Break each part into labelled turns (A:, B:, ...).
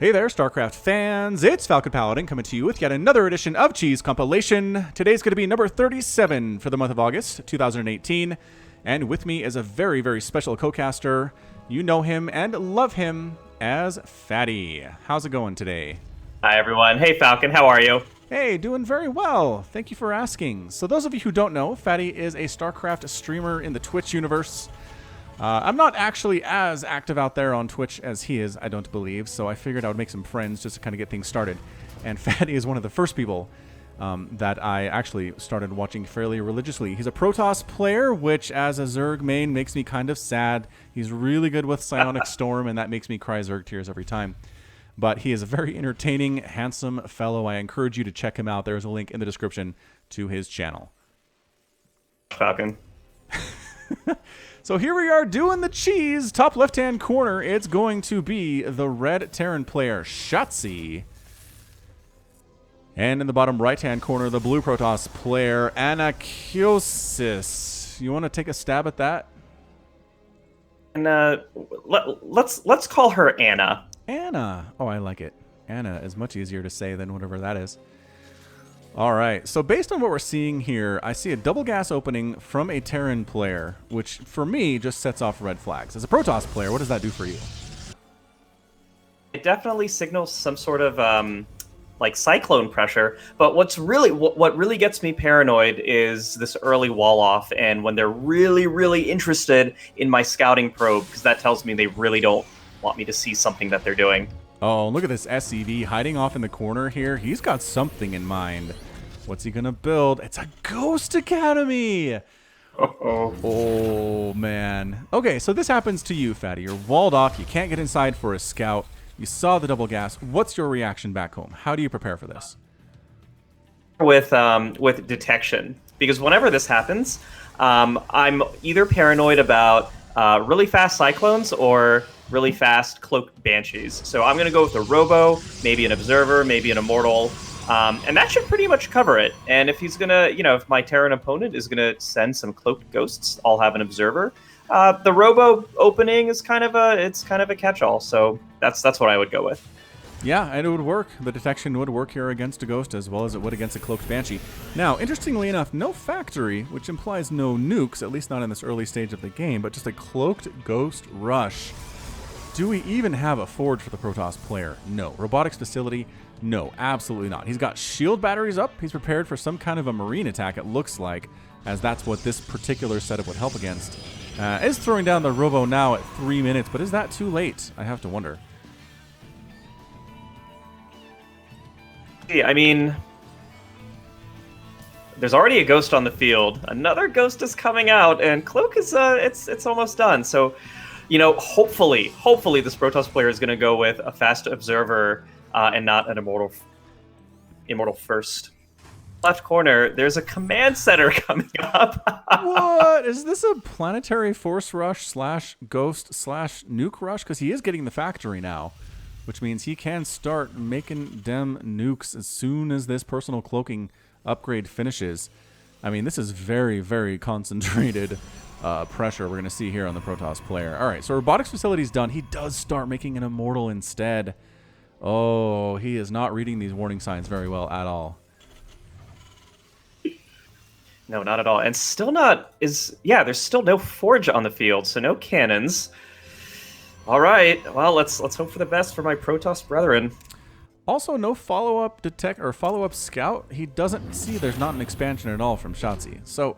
A: Hey there, StarCraft fans. It's Falcon Paladin coming to you with yet another edition of Cheese Compilation. Today's going to be number 37 for the month of August, 2018. And with me is a very, very special co-caster. You know him and love him as Fatty. How's it going today?
B: Hi, everyone. Hey, Falcon. How are you?
A: Hey, doing very well. Thank you for asking. So those of you who don't know, Fatty is a StarCraft streamer in the Twitch universe. I'm not actually as active out there on Twitch as he is, I don't believe, so I figured I would make some friends just to kind of get things started. And Fatty is one of the first people that I actually started watching fairly religiously. He's a Protoss player, which as a Zerg main makes me kind of sad. He's really good with Psionic Storm, and that makes me cry Zerg tears every time. But he is a very entertaining, handsome fellow. I encourage you to check him out. There's a link in the description to his channel.
B: Falcon.
A: So here we are doing the cheese. Top left-hand corner, it's going to be the red Terran player, Shotzi. And in the bottom right-hand corner, the blue Protoss player, Anakiosis. You want to take a stab at that?
B: And let's call her Anna.
A: Anna. Oh, I like it. Anna is much easier to say than whatever that is. All right, so based on what we're seeing here, I see a double gas opening from a Terran player, which for me just sets off red flags. As a Protoss player, what does that do for you?
B: It definitely signals some sort of like cyclone pressure. But what really gets me paranoid is this early wall off, and when they're really interested in my scouting probe, because that tells me they really don't want me to see something that they're doing.
A: Oh, look at this SCV hiding off in the corner here. He's got something in mind. What's he going to build? It's a Ghost Academy. Oh, man. Okay, so this happens to you, Fatty. You're walled off. You can't get inside for a scout. You saw the double gas. What's your reaction back home? How do you prepare for this?
B: With detection. Because whenever this happens, I'm either paranoid about really fast cyclones or really fast cloaked banshees. So I'm going to go with a robo, maybe an observer, maybe an immortal, and that should pretty much cover it. And if he's going to, if my Terran opponent is going to send some cloaked ghosts, I'll have an observer. The robo opening is kind of a catch-all. So that's what I would go with.
A: Yeah, and it would work. The detection would work here against a ghost as well as it would against a cloaked banshee. Now, interestingly enough, no factory, which implies no nukes, at least not in this early stage of the game, but just a cloaked ghost rush. Do we even have a forge for the Protoss player? No. Robotics facility? No, absolutely not. He's got shield batteries up. He's prepared for some kind of a marine attack, it looks like, as that's what this particular setup would help against. Is throwing down the robo now at 3 minutes, but is that too late? I have to wonder.
B: I mean, there's already a ghost on the field. Another ghost is coming out, and Cloak is it's almost done. So, hopefully this Protoss player is going to go with a fast observer and not an immortal first. Left corner, there's a command center coming up.
A: What? Is this a planetary force rush / ghost / nuke rush? Because he is getting the factory now, which means he can start making them nukes as soon as this personal cloaking upgrade finishes. I mean, this is very, very concentrated pressure we're going to see here on the Protoss player. All right, so robotics facility's done. He does start making an immortal instead. Oh, he is not reading these warning signs very well at all.
B: No, not at all. And still there's still no forge on the field, so no cannons. All right, well, let's hope for the best for my Protoss brethren.
A: Also, no follow-up detect or follow-up scout. He doesn't see there's not an expansion at all from Shotzi. So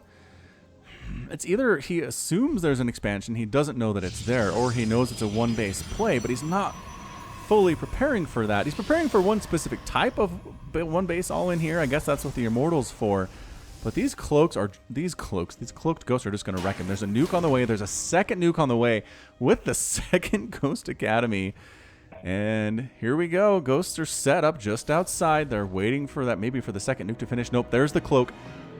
A: it's either he assumes there's an expansion, he doesn't know that it's there, or he knows it's a one-base play, but he's not fully preparing for that. He's preparing for one specific type of one base all in here. I guess that's what the Immortal's for. But these cloaked ghosts are just going to wreck him. There's a nuke on the way. There's a second nuke on the way with the second Ghost Academy. And here we go. Ghosts are set up just outside. They're waiting for that, maybe for the second nuke to finish. Nope, there's the cloak.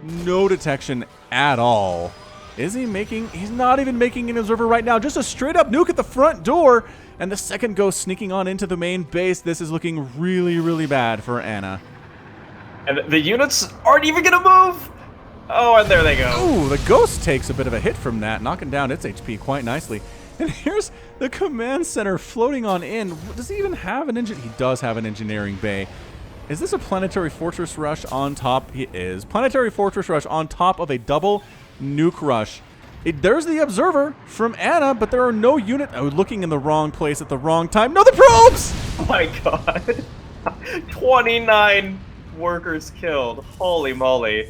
A: No detection at all. Is he making? He's not even making an observer right now. Just a straight up nuke at the front door. And the second ghost sneaking on into the main base. This is looking really, really bad for Anna.
B: And the units aren't even going to move. Oh, and there they go.
A: Ooh, the ghost takes a bit of a hit from that, knocking down its HP quite nicely. And here's the command center floating on in. Does he even have an engine? He does have an engineering bay. Is this a planetary fortress rush on top? It is. Planetary fortress rush on top of a double nuke rush. There's the observer from Anna, but there are no unit. Oh, looking in the wrong place at the wrong time. No, the probes!
B: Oh my god. 29 workers killed. Holy moly.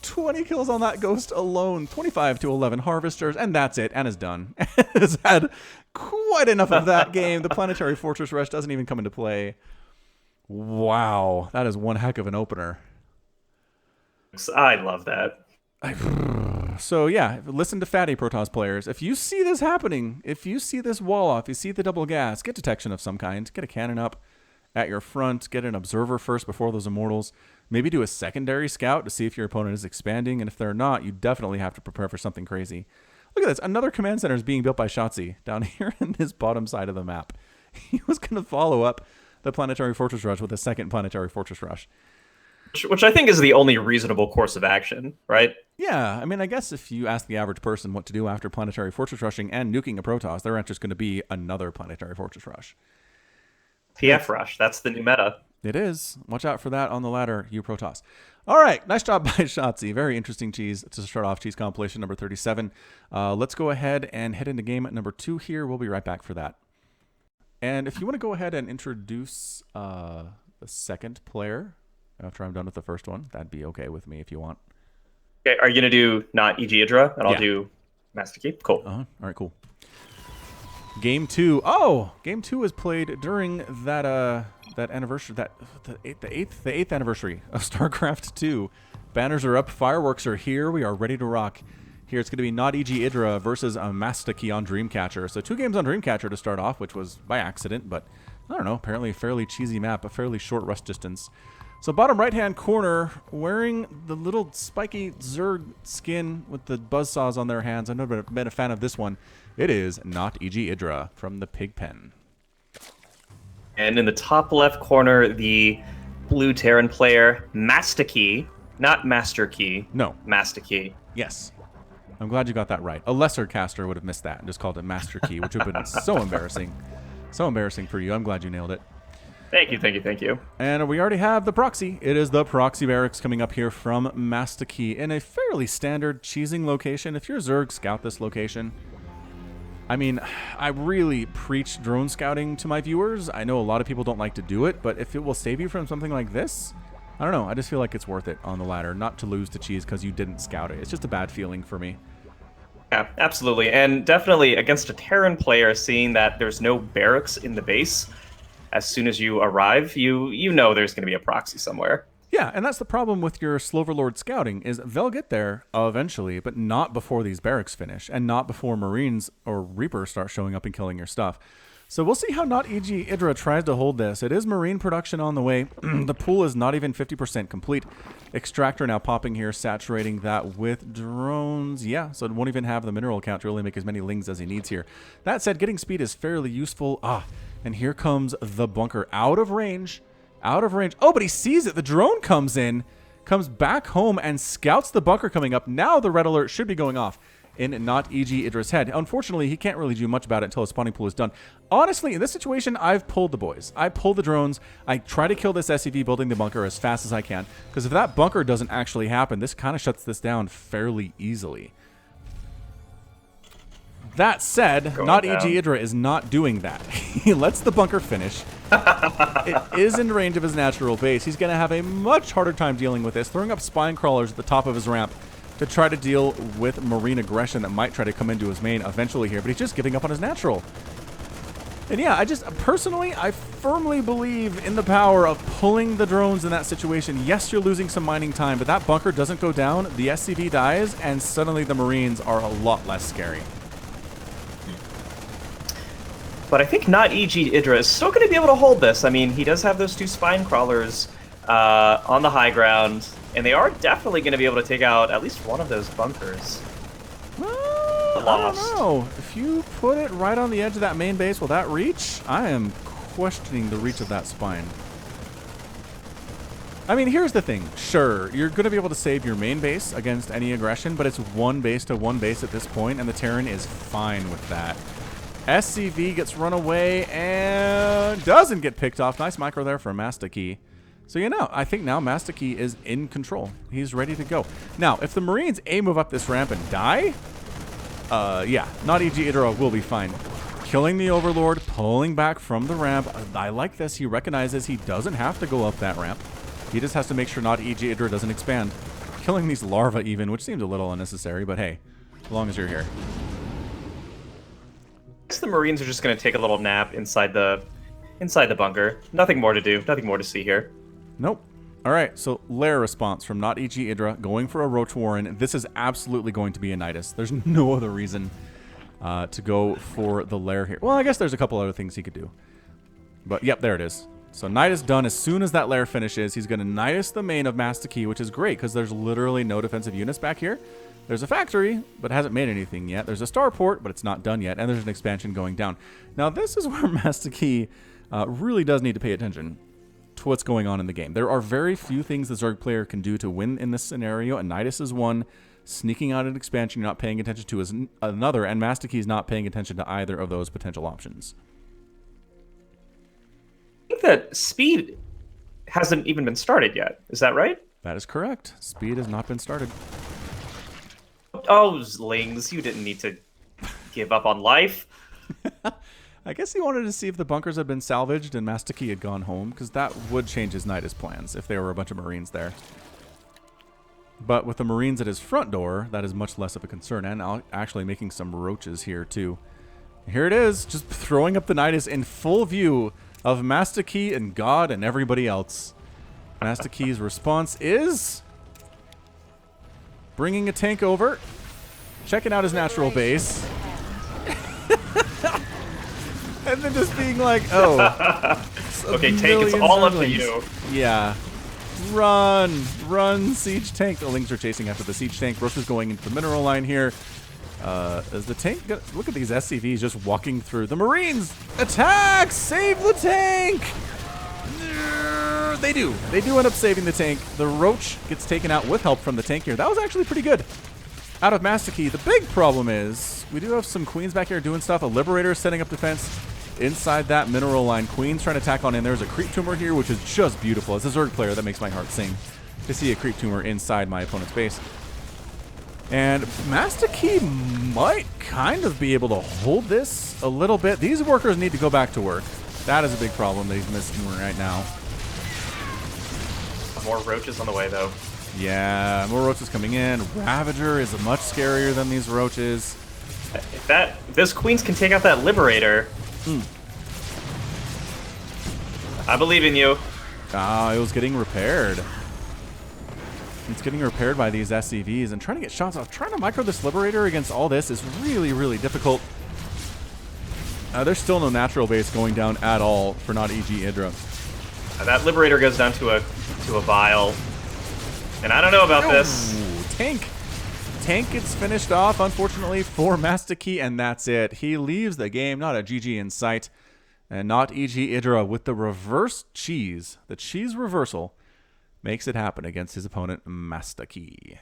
A: 20 kills on that ghost alone. 25 to 11 harvesters, and that's it. Anna's done. Has had quite enough of that game. The planetary fortress rush doesn't even come into play. Wow, that is one heck of an opener.
B: I love that.
A: So yeah, listen to Fatty Protoss players. If you see this happening, if you see this wall off, you see the double gas, get detection of some kind. Get a cannon up at your front. Get an observer first before those immortals. Maybe do a secondary scout to see if your opponent is expanding. And if they're not, you definitely have to prepare for something crazy. Look at this. Another command center is being built by Shotzi down here in this bottom side of the map. He was going to follow up the planetary fortress rush with a second planetary fortress rush.
B: Which I think is the only reasonable course of action, right?
A: Yeah, I mean, I guess if you ask the average person what to do after planetary fortress rushing and nuking a Protoss, their answer is going to be another planetary fortress rush.
B: TF rush, that's the new meta.
A: It is. Watch out for that on the ladder, you Protoss. All right, nice job by Shotzi. Very interesting cheese to start off cheese compilation number 37. Let's go ahead and head into game number 2 here. We'll be right back for that. And if you want to go ahead and introduce the second player after I'm done with the first one, that'd be okay with me if you want.
B: Okay, are you going to do not EG Idra, and I'll do Master Key? Cool.
A: All right, cool. Game 2. Oh, game 2 was played during that that anniversary, the eighth anniversary of StarCraft 2. Banners are up, fireworks are here. We are ready to rock. Here it's going to be not EG Idra versus a Master Key on Dreamcatcher. So 2 games on Dreamcatcher to start off, which was by accident, but I don't know, apparently a fairly cheesy map, a fairly short rush distance. So bottom right-hand corner, wearing the little spiky Zerg skin with the buzzsaws on their hands. I've never been a fan of this one. It is not EG Idra from the Pigpen.
B: And in the top left corner, the blue Terran player, Master Key. Not Master Key.
A: No.
B: Master Key.
A: Yes. I'm glad you got that right. A lesser caster would have missed that and just called it Master Key, which would have been so embarrassing. So embarrassing for you. I'm glad you nailed it.
B: Thank you, thank you, thank you.
A: And we already have the proxy. It is the proxy barracks coming up here from Master Key in a fairly standard cheesing location. If you're Zerg, scout this location. I mean, I really preach drone scouting to my viewers. I know a lot of people don't like to do it, but if it will save you from something like this, I don't know. I just feel like it's worth it on the ladder, not to lose to cheese because you didn't scout it. It's just a bad feeling for me.
B: Yeah, absolutely. And definitely against a Terran player, seeing that there's no barracks in the base, as soon as you arrive, you know there's going to be a proxy somewhere.
A: Yeah, and that's the problem with your Sloverlord scouting, is they'll get there eventually, but not before these barracks finish, and not before Marines or Reapers start showing up and killing your stuff. So we'll see how not EG Idra tries to hold this. It is Marine production on the way. The pool is not even 50% complete. Extractor now popping here, saturating that with drones. Yeah, so it won't even have the mineral count to really make as many lings as he needs here. That said, getting speed is fairly useful. And here comes the bunker out of range. Out of range. Oh, but he sees it. The drone comes in, comes back home, and scouts the bunker coming up. Now the red alert should be going off in not EG Idra's head. Unfortunately, he can't really do much about it until his spawning pool is done. Honestly, in this situation, I've pulled the boys. I pull the drones. I try to kill this SCV building the bunker as fast as I can, because if that bunker doesn't actually happen, this kind of shuts this down fairly easily. That said, not EG Idra is not doing that. He lets the bunker finish. It is in range of his natural base. He's going to have a much harder time dealing with this, throwing up spine crawlers at the top of his ramp to try to deal with marine aggression that might try to come into his main eventually here, but he's just giving up on his natural. And yeah, I firmly believe in the power of pulling the drones in that situation. Yes, you're losing some mining time, but that bunker doesn't go down, the SCV dies, and suddenly the Marines are a lot less scary.
B: But I think not EG Idra is still going to be able to hold this. I mean, he does have those 2 spine crawlers on the high ground, and they are definitely going to be able to take out at least one of those bunkers.
A: I don't know. If you put it right on the edge of that main base, will that reach? I am questioning the reach of that spine. I mean, here's the thing. Sure, you're going to be able to save your main base against any aggression, but it's one base to one base at this point, and the Terran is fine with that. SCV gets run away and doesn't get picked off. Nice micro there for Master Key. So, you know, I think now Master Key is in control. He's ready to go. Now, if the Marines move up this ramp and die, yeah, not EG Idra will be fine. Killing the Overlord, pulling back from the ramp. I like this. He recognizes he doesn't have to go up that ramp. He just has to make sure not EG Idra doesn't expand. Killing these larvae even, which seems a little unnecessary, but hey, as long as you're here.
B: I guess the Marines are just going to take a little nap inside the bunker. Nothing more to do. Nothing more to see here.
A: Nope. All right, so lair response from not EG Idra, going for a Roach Warren. This is absolutely going to be a Nidus. There's no other reason to go for the lair here. Well, I guess there's a couple other things he could do. But, yep, there it is. So Nidus done. As soon as that lair finishes, he's going to Nidus the main of Master Key, which is great because there's literally no defensive units back here. There's a factory, but it hasn't made anything yet. There's a starport, but it's not done yet. And there's an expansion going down. Now, this is where Master Key really does need to pay attention to what's going on in the game. There are very few things the Zerg player can do to win in this scenario, and Nidus is one. Sneaking out an expansion you're not paying attention to is another, and Master Key is not paying attention to either of those potential options.
B: I think that speed hasn't even been started yet. Is that right?
A: That is correct. Speed has not been started.
B: Oh, Lings, you didn't need to give up on life.
A: I guess he wanted to see if the bunkers had been salvaged and Master Key had gone home, because that would change his Nidus plans if there were a bunch of Marines there. But with the Marines at his front door, that is much less of a concern, and actually making some roaches here too. Here it is, just throwing up the Nidus in full view of Master Key and God and everybody else. Master Key's response is bringing a tank over, checking out his natural base, and then just being like, oh.
B: Okay, tank, it's all up to you.
A: Yeah. Run, siege tank. The Lings are chasing after the siege tank. Roach is going into the mineral line here. Is the tank gonna, look at these SCVs just walking through. The Marines attack! Save the tank! They do. They do end up saving the tank. The Roach gets taken out with help from the tank here. That was actually pretty good. Out of Master Key. The big problem is we do have some Queens back here doing stuff. A Liberator is setting up defense inside that mineral line. Queen's trying to tack on in. There's a creep tumor here, which is just beautiful. As a Zerg player, that makes my heart sing to see a creep tumor inside my opponent's base. And Master Key might kind of be able to hold this a little bit. These workers need to go back to work. That is a big problem that he's missing right now.
B: More roaches on the way, though.
A: Yeah, more roaches coming in. Ravager is much scarier than these roaches.
B: If those Queens can take out that Liberator, I believe in you.
A: Ah, it was getting repaired. It's getting repaired by these SCVs and trying to get shots off. Trying to micro this Liberator against all this is really, really difficult. There's still no natural base going down at all for not EG Idra.
B: That Liberator goes down to a vial. And I don't know about this.
A: Tank. Tank gets finished off, unfortunately, for Master Key, and that's it. He leaves the game, not a GG in sight. And not EG Idra with the reverse cheese. The cheese reversal makes it happen against his opponent, Master Key.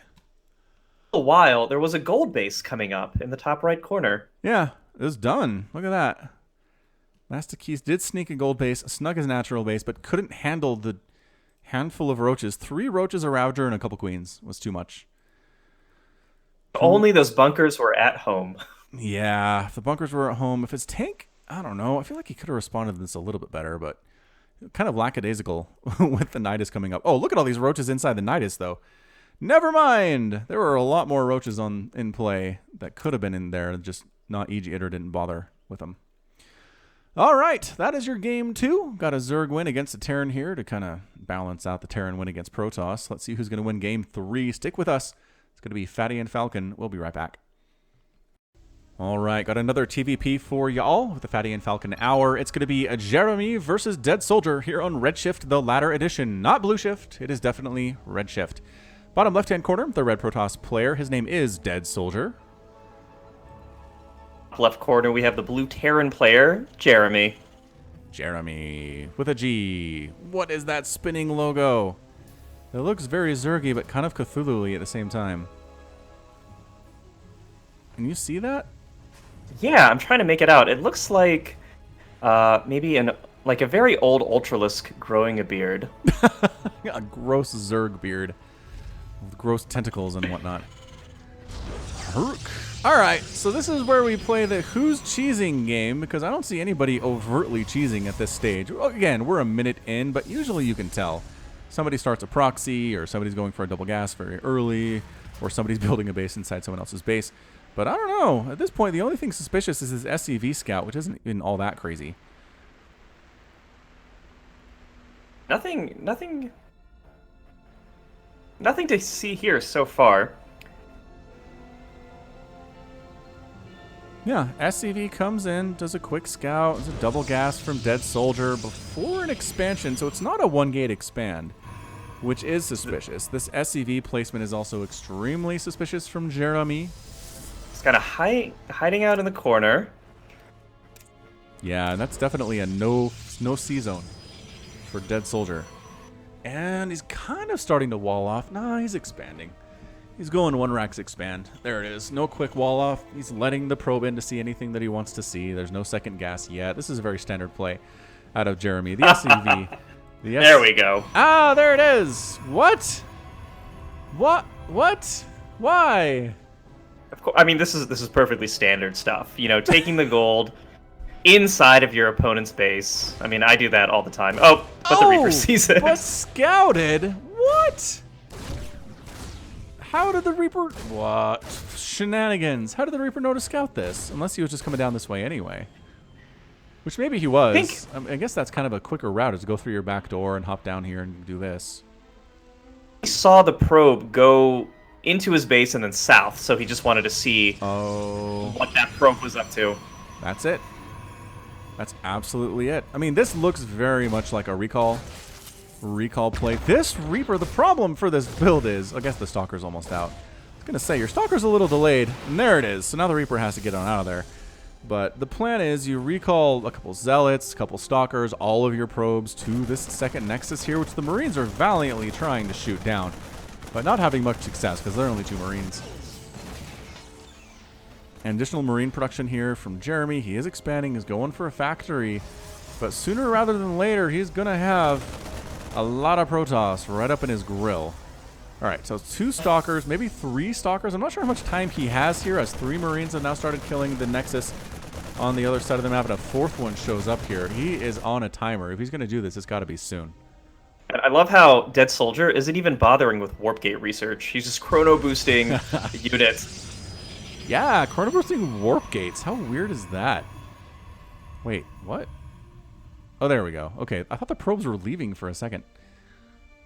B: A while, there was a gold base coming up in the top right corner.
A: Yeah, it was done. Look at that. Master Keys did sneak a gold base, snug his natural base, but couldn't handle the handful of roaches. 3 roaches, a Ravager, and a couple Queens was too much.
B: Only those bunkers were at home.
A: Yeah, if the bunkers were at home. If it's tank, I don't know. I feel like he could have responded to this a little bit better, but kind of lackadaisical with the Nidus coming up. Oh, look at all these roaches inside the Nidus, though. Never mind. There were a lot more roaches in play that could have been in there. Just not EG Idra didn't bother with them. All right, that is your game 2. Got a Zerg win against a Terran here to kind of balance out the Terran win against Protoss. Let's see who's going to win game 3. Stick with us. It's going to be Fatty and Falcon. We'll be right back. All right, got another TVP for y'all with the Fatty and Falcon Hour. It's going to be a Jeremy versus Dead Soldier here on Redshift, the latter edition. Not Blue Shift. It is definitely Redshift. Bottom left-hand corner, the Red Protoss player. His name is Dead Soldier.
B: Left corner, we have the blue Terran player, Jeremy.
A: Jeremy with a G. What is that spinning logo? It looks very Zergy, but kind of Cthulhu-y at the same time. Can you see that?
B: Yeah, I'm trying to make it out. It looks like maybe like a very old Ultralisk growing a beard.
A: A gross Zerg beard with gross tentacles and whatnot. Herc. All right, so this is where we play the who's cheesing game, because I don't see anybody overtly cheesing at this stage. Again, we're a minute in, but usually you can tell. Somebody starts a proxy, or somebody's going for a double gas very early, or somebody's building a base inside someone else's base. But I don't know. At this point, the only thing suspicious is his SCV scout, which isn't even all that crazy.
B: Nothing to see here so far.
A: Yeah, SCV comes in, does a quick scout, does a double gas from Dead Soldier before an expansion, so it's not a one-gate expand, which is suspicious. This SCV placement is also extremely suspicious from Jeremy.
B: He's kind of hiding out in the corner.
A: Yeah, that's definitely a no C zone for Dead Soldier. And he's kind of starting to wall off. Nah, he's expanding. He's going one racks expand. There it is. No quick wall off. He's letting the probe in to see anything that he wants to see. There's no second gas yet. This is a very standard play out of Jeremy. The SCV.
B: There we go.
A: Ah, there it is. What? What? What? Why?
B: Of course. I mean, this is perfectly standard stuff. You know, taking the gold inside of your opponent's base. I mean, I do that all the time. Oh, but the Reaper sees it.
A: But scouted? What? How did the Reaper... What? Shenanigans. How did the Reaper know to scout this? Unless he was just coming down this way anyway. Which maybe he was. I guess that's kind of a quicker route, is to go through your back door and hop down here and do this.
B: He saw the probe go into his base and then south, so he just wanted to see what that probe was up to.
A: That's it. That's absolutely it. I mean, this looks very much like a recall play. This Reaper, the problem for this build is, I guess the Stalker's almost out. I was going to say, your Stalker's a little delayed, and there it is. So now the Reaper has to get on out of there. But the plan is you recall a couple Zealots, a couple Stalkers, all of your probes to this second Nexus here, which the Marines are valiantly trying to shoot down, but not having much success because there are only 2 Marines. And additional Marine production here from Jeremy. He is expanding, he's going for a factory, but sooner rather than later, he's going to have a lot of Protoss right up in his grill. All right, so 2 Stalkers, maybe 3 Stalkers. I'm not sure how much time he has here, as 3 Marines have now started killing the Nexus on the other side of the map, and a 4th one shows up here. He is on a timer. If he's going to do this, it's got to be soon.
B: I love how Dead Soldier isn't even bothering with Warp Gate research. He's just chrono boosting units.
A: Yeah, chrono boosting Warp Gates. How weird is that? Wait, what? Oh, there we go. Okay, I thought the probes were leaving for a second.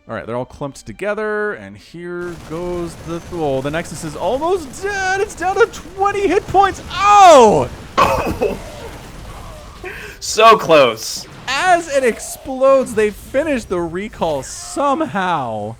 A: All right, they're all clumped together, and here goes the... Oh, the Nexus is almost dead. It's down to 20 hit points. Oh!
B: So close.
A: As it explodes, they finish the recall somehow.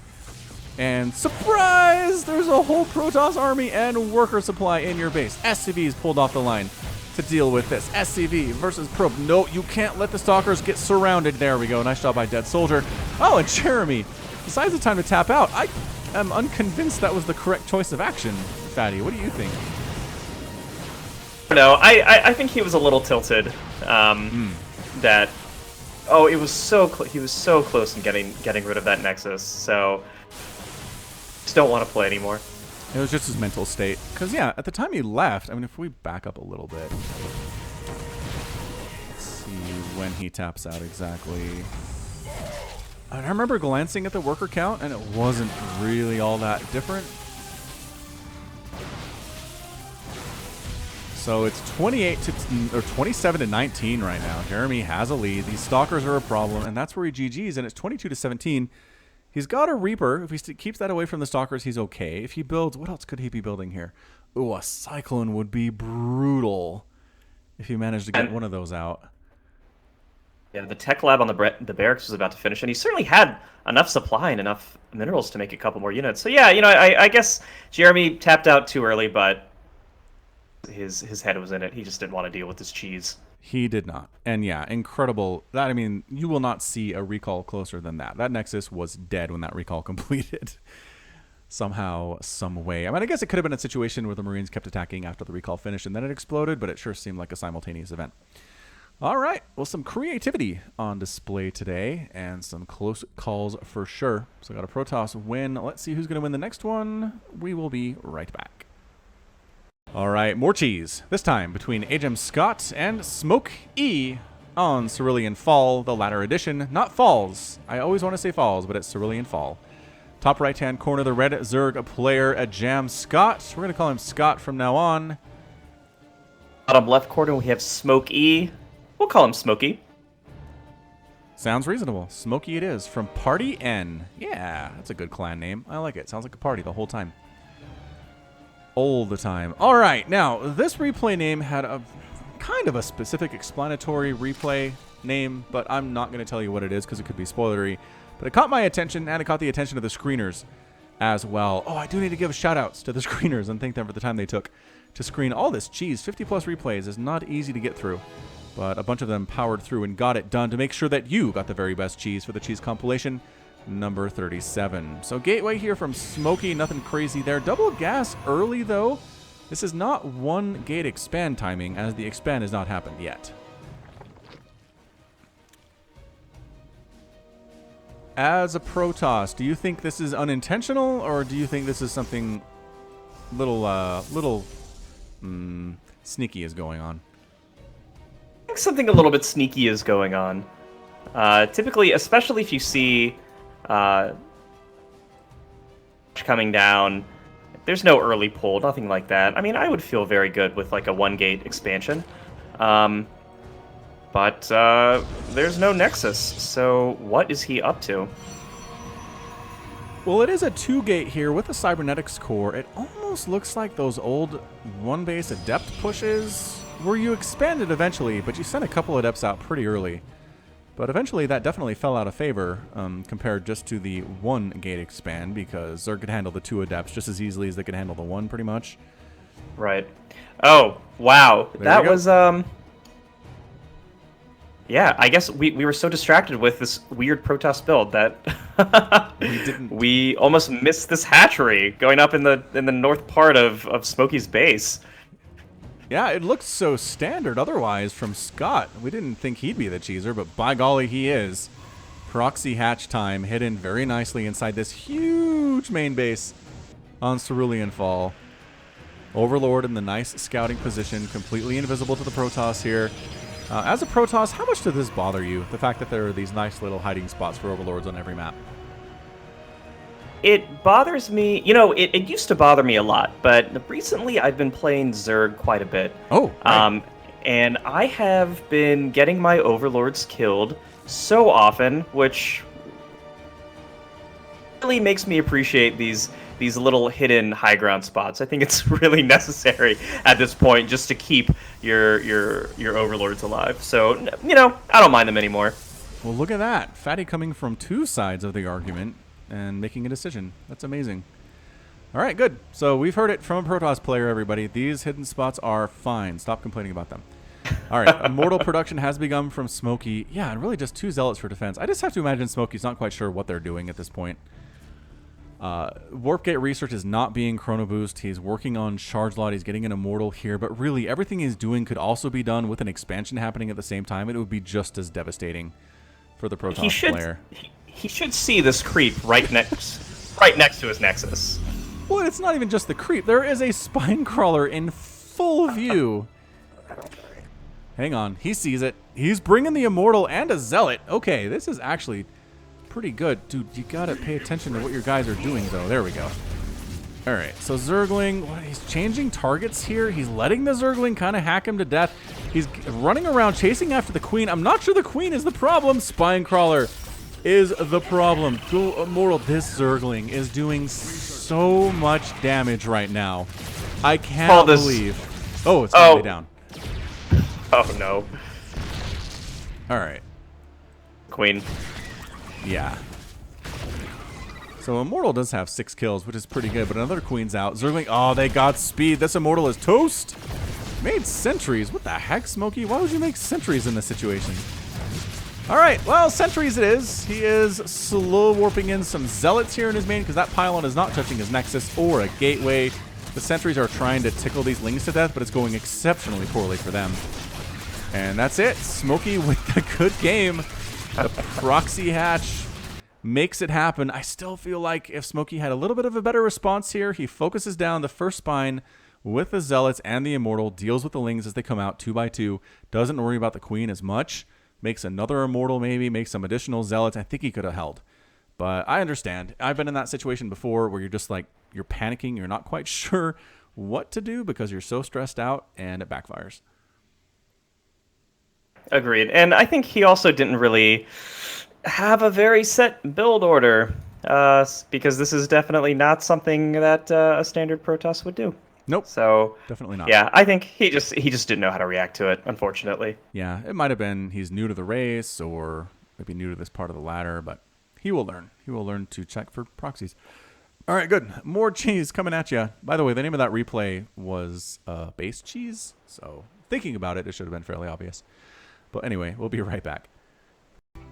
A: And surprise! There's a whole Protoss army and worker supply in your base. SCV's pulled off the line to deal with this. SCV versus probe. No, you can't let the Stalkers get surrounded. There we go. Nice job by Dead Soldier. Oh, and Jeremy decides the time to tap out. I am unconvinced that was the correct choice of action, Fatty. What do you think?
B: No, I think he was a little tilted. That it was so he was so close in getting rid of that Nexus. So just don't want to play anymore.
A: It was just his mental state. Because, yeah, at the time he left, I mean, if we back up a little bit. Let's see when he taps out exactly. I remember glancing at the worker count, and it wasn't really all that different. So it's 27 to 19 right now. Jeremy has a lead. These Stalkers are a problem, and that's where he GG's, and it's 22 to 17. He's got a Reaper. If he keeps that away from the Stalkers, he's okay. If he builds, what else could he be building here? Ooh, a Cyclone would be brutal if he managed to get one of those out.
B: Yeah, the tech lab on the barracks was about to finish, and he certainly had enough supply and enough minerals to make a couple more units. So yeah, you know, I guess Jeremy tapped out too early, but his head was in it. He just didn't want to deal with this cheese.
A: He did not. And yeah, incredible. That, I mean, you will not see a recall closer than that. That Nexus was dead when that recall completed. Somehow, some way. I mean, I guess it could have been a situation where the Marines kept attacking after the recall finished and then it exploded, but it sure seemed like a simultaneous event. All right. Well, some creativity on display today and some close calls for sure. So I got a Protoss win. Let's see who's going to win the next one. We will be right back. All right, more cheese. This time between Agem Scott and Smoke E on Cerulean Fall, the latter edition. Not Falls. I always want to say Falls, but it's Cerulean Fall. Top right-hand corner, the red Zerg player, Agem Scott. We're going to call him Scott from now on.
B: Bottom left corner, we have Smoke E. We'll call him Smokey.
A: Sounds reasonable. Smokey it is. From Party N. Yeah, that's a good clan name. I like it. Sounds like a party the whole time. All the time. All right, now this replay name had a kind of a specific explanatory replay name, but I'm not going to tell you what it is because it could be spoilery. But it caught my attention, and it caught the attention of the screeners as well. Oh, I do need to give shout-outs to the screeners and thank them for the time they took to screen all this cheese. 50-plus replays is not easy to get through, but a bunch of them powered through and got it done to make sure that you got the very best cheese for the cheese compilation. Number 37. So gateway here from Smokey, nothing crazy there. Double gas early though. This is not one gate expand timing as the expand has not happened yet. As a Protoss, do you think this is unintentional or do you think this is something little sneaky is going on?
B: I think something a little bit sneaky is going on. Typically, especially if you see coming down, there's no early pull, nothing like that. I mean, I would feel very good with like a 1-gate expansion. But there's no Nexus, so what is he up to?
A: Well, it is a 2-gate here with a Cybernetics core. It almost looks like those old 1-base Adept pushes where you expanded eventually, but you sent a couple Adepts out pretty early. But eventually that definitely fell out of favor compared just to the 1-gate expand because Zerg could handle the 2 Adepts just as easily as they could handle the 1 pretty much.
B: Right. Oh, wow. That was, yeah, I guess we were so distracted with this weird Protoss build that we almost missed this hatchery going up in the north part of Smokey's base.
A: Yeah, it looked so standard otherwise from Scott. We didn't think he'd be the cheeser, but by golly, he is. Proxy hatch time hidden very nicely inside this huge main base on Cerulean Fall. Overlord in the nice scouting position, completely invisible to the Protoss here. As a Protoss, how much does this bother you? The fact that there are these nice little hiding spots for Overlords on every map.
B: It bothers me, you know, it used to bother me a lot, but recently I've been playing Zerg quite a bit.
A: Oh, right.
B: And I have been getting my Overlords killed so often, which really makes me appreciate these little hidden high ground spots. I think it's really necessary at this point just to keep your Overlords alive. So, you know, I don't mind them anymore.
A: Well, look at that. Fatty coming from 2 sides of the argument and making a decision. That's amazing. All right, good. So we've heard it from a Protoss player, everybody. These hidden spots are fine. Stop complaining about them. All right, Immortal production has begun from Smokey. Yeah, and really just 2 Zealots for defense. I just have to imagine Smokey's not quite sure what they're doing at this point. Warp Gate research is not being Chrono Boost. He's working on Charge Lot. He's getting an Immortal here. But really, everything he's doing could also be done with an expansion happening at the same time. It would be just as devastating for the Protoss player.
B: He should see this creep right next to his Nexus.
A: Well, it's not even just the creep. There is a spine crawler in full view. Hang on. He sees it. He's bringing the Immortal and a Zealot. Okay, this is actually pretty good. Dude, you gotta pay attention to what your guys are doing, though. There we go. All right, so Zergling, he's changing targets here. He's letting the Zergling kind of hack him to death. He's running around chasing after the Queen. I'm not sure the Queen is the problem. Spine crawler is the problem. Go Immortal. This Zergling is doing so much damage right now. I can't believe. Oh, it's going down.
B: Oh, no.
A: All right.
B: Queen.
A: Yeah. So Immortal does have 6 kills, which is pretty good, but another Queen's out. Zergling, oh, they got speed. This Immortal is toast. Made sentries. What the heck, Smokey? Why would you make sentries in this situation? All right, well, sentries it is. He is slow warping in some zealots here in his main because that pylon is not touching his nexus or a gateway. The sentries are trying to tickle these lings to death, but it's going exceptionally poorly for them. And that's it. Smokey with a good game. The proxy hatch makes it happen. I still feel like if Smokey had a little bit of a better response here, he focuses down the first spine with the zealots and the immortal, deals with the lings as they come out 2 by 2, doesn't worry about the queen as much. Makes another immortal maybe, makes some additional zealots. I think he could have held. But I understand. I've been in that situation before where you're just like, you're panicking. You're not quite sure what to do because you're so stressed out and it backfires. Agreed.
B: And I think he also didn't really have a very set build order because this is definitely not something that a standard Protoss would do.
A: Nope.
B: So
A: definitely not.
B: Yeah, I think he just didn't know how to react to it, unfortunately.
A: Yeah, it might have been he's new to the race or maybe new to this part of the ladder, but he will learn. He will learn to check for proxies. All right, good. More cheese coming at you. By the way, the name of that replay was base cheese. So thinking about it, it should have been fairly obvious. But anyway, we'll be right back.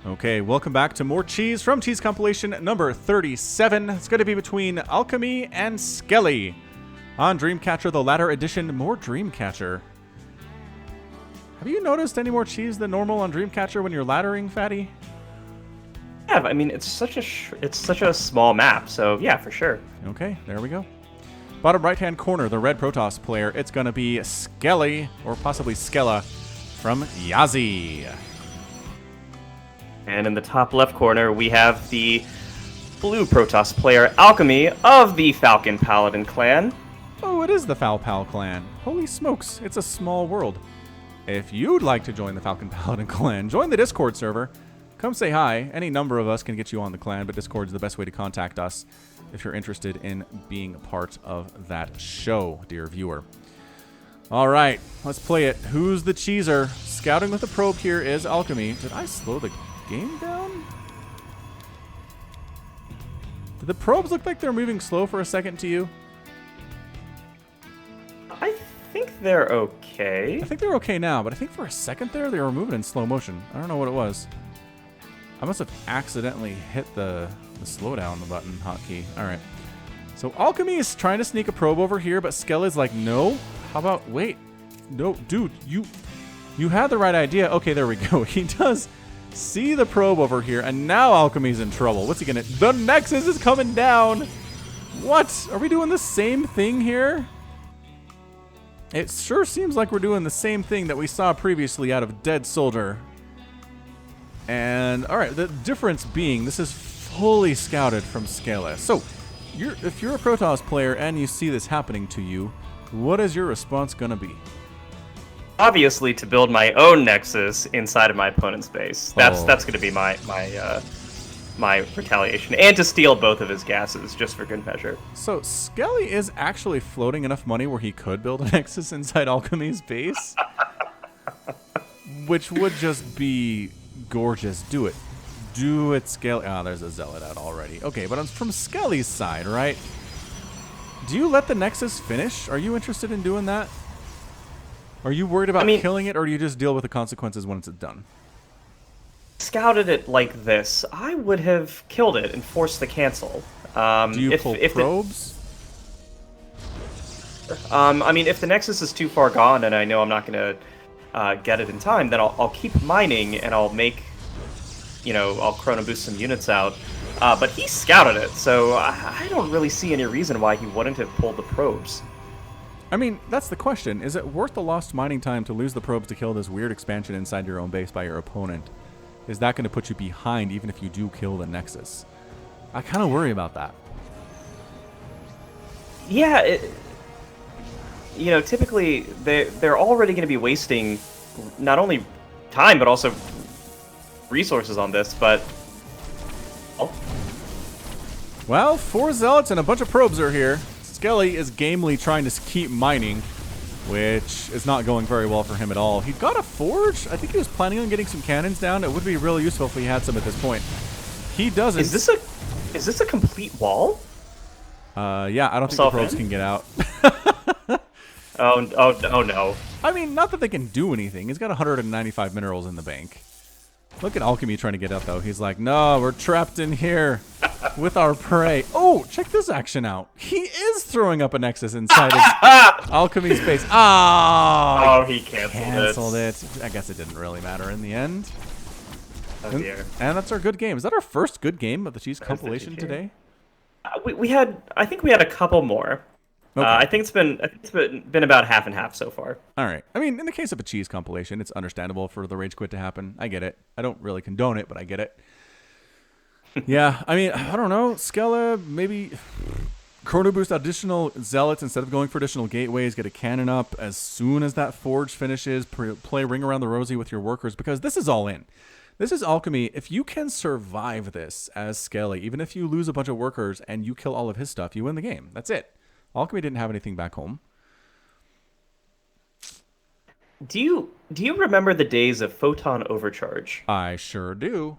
A: Okay, welcome back to more cheese from Cheese Compilation number 37. It's going to be between Alchemy and Skelly. On Dreamcatcher, the latter edition, more Dreamcatcher. Have you noticed any more cheese than normal on Dreamcatcher when you're laddering, Fatty?
B: Yeah, I mean, it's such a small map, so yeah, for sure.
A: Okay, there we go. Bottom right-hand corner, the red Protoss player, it's going to be Skelly, or possibly Skella, from Yazi.
B: And in the top left corner, we have the blue Protoss player, Alchemy, of the Falcon Paladin clan.
A: Oh, it is the Foul Pal clan. Holy smokes, it's a small world. If you'd like to join the Falcon Paladin clan, join the Discord server. Come say hi. Any number of us can get you on the clan, but Discord's the best way to contact us if you're interested in being a part of that show, dear viewer. All right, let's play it. Who's the cheeser? Scouting with the probe here is Alchemy. Did I slow the game down? Did the probes look like they're moving slow for a second to you?
B: I think they're okay.
A: I think they're okay now, but I think for a second there, they were moving in slow motion. I don't know what it was. I must have accidentally hit the slowdown button hotkey. All right. So Alchemy is trying to sneak a probe over here, but Skelly's like, no. How about, wait. No, dude, you had the right idea. Okay, there we go. He does see the probe over here, and now Alchemy's in trouble. What's he gonna... The Nexus is coming down. What? Are we doing the same thing here? It sure seems like we're doing the same thing that we saw previously out of Dead Soldier. And, alright, the difference being this is fully scouted from Scala. So, if you're a Protoss player and you see this happening to you, what is your response going to be?
B: Obviously, to build my own Nexus inside of my opponent's base. That's going to be my retaliation. And to steal both of his gases, just for good measure.
A: So, Skelly is actually floating enough money where he could build a Nexus inside Alchemy's base? Which would just be gorgeous. Do it. Do it, Skelly. Oh, there's a Zealot out already. Okay, but from Skelly's side, right? Do you let the Nexus finish? Are you interested in doing that? Are you worried about killing it, or do you just deal with the consequences once it's done?
B: Scouted it like this, I would have killed it and forced the cancel.
A: Do you pull probes?
B: I mean, if the Nexus is too far gone and I know I'm not going to get it in time, then I'll keep mining and I'll make, I'll chrono boost some units out. But he scouted it, so I don't really see any reason why he wouldn't have pulled the probes.
A: I mean, that's the question. Is it worth the lost mining time to lose the probes to kill this weird expansion inside your own base by your opponent? Is that going to put you behind even if you do kill the Nexus? I kind of worry about that.
B: Yeah, typically they're already going to be wasting not only time but also resources on this, but...
A: Well, 4 Zealots and a bunch of probes are here. Skelly is gamely trying to keep mining, which is not going very well for him at all. He got a forge. I think he was planning on getting some cannons down. It would be really useful if he had some at this point. He doesn't.
B: Is this a complete wall?
A: Yeah, I don't think the probes can get out.
B: Oh no.
A: I mean, not that they can do anything. He's got 195 minerals in the bank. Look at Alchemy trying to get out, though. He's like, no, we're trapped in here with our prey. Oh, check this action out. He is throwing up a Nexus inside his Alchemy space.
B: Oh, he canceled
A: it. I guess it didn't really matter in the end.
B: Oh, dear.
A: And that's our good game. Is that our first good game of the Cheese compilation today?
B: We had, I think we had a couple more.
A: Okay.
B: I think it's been about half and half so far.
A: All right. I mean, in the case of a Cheese compilation, it's understandable for the rage quit to happen. I get it. I don't really condone it, but I get it. Yeah. I mean, I don't know. Skella, maybe Chrono Boost additional Zealots instead of going for additional gateways. Get a cannon up as soon as that forge finishes. Play Ring Around the Rosie with your workers because this is all in. This is Alchemy. If you can survive this as Skelly, even if you lose a bunch of workers and you kill all of his stuff, you win the game. That's it. Alchemy didn't have anything back home.
B: Do you remember the days of photon overcharge?
A: I sure do.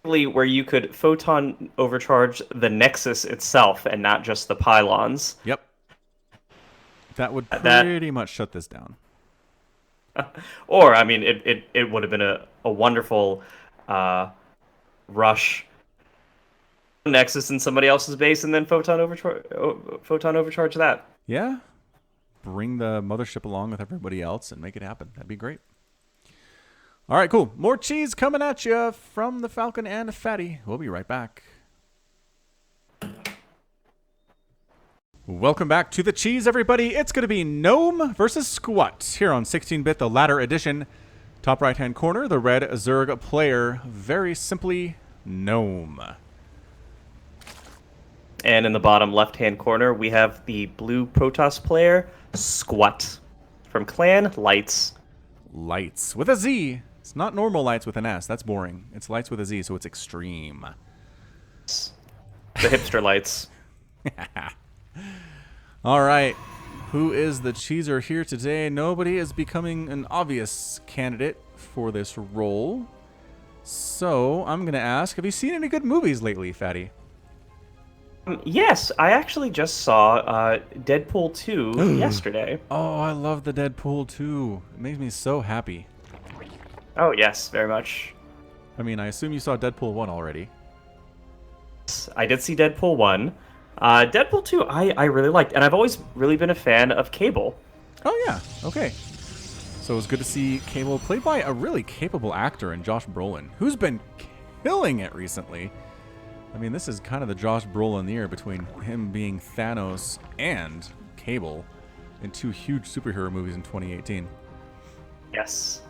B: Where you could photon overcharge the Nexus itself and not just the pylons.
A: Yep. That would pretty much shut this down.
B: Or, I mean, it would have been a wonderful rush Nexus in somebody else's base and then photon overcharge that.
A: Yeah. Bring the mothership along with everybody else and make it happen. That'd be great. All right, cool. More cheese coming at you from the Falcon and Fatty. We'll be right back. Welcome back to the cheese, everybody. It's going to be Gnome versus Squat here on 16-bit, the latter edition. Top right-hand corner, the red Zerg player. Very simply, Gnome.
B: And in the bottom left-hand corner, we have the blue Protoss player, Squat. From Clan Lights.
A: Lights with a Z. It's not normal lights with an S. That's boring. It's lights with a Z, so it's extreme.
B: The hipster lights.
A: All right. Who is the cheeser here today? Nobody is becoming an obvious candidate for this role. So I'm going to ask, have you seen any good movies lately, Fatty?
B: Yes, I actually just saw Deadpool 2 yesterday.
A: Oh, I love the Deadpool 2. It makes me so happy.
B: Oh, yes, very much.
A: I mean, I assume you saw Deadpool 1 already.
B: I did see Deadpool 1. Deadpool 2, I really liked, and I've always really been a fan of Cable.
A: Oh, yeah. Okay. So it was good to see Cable played by a really capable actor in Josh Brolin, who's been killing it recently. I mean, this is kind of the Josh Brolin year between him being Thanos and Cable in two huge superhero movies in 2018.
B: Yes.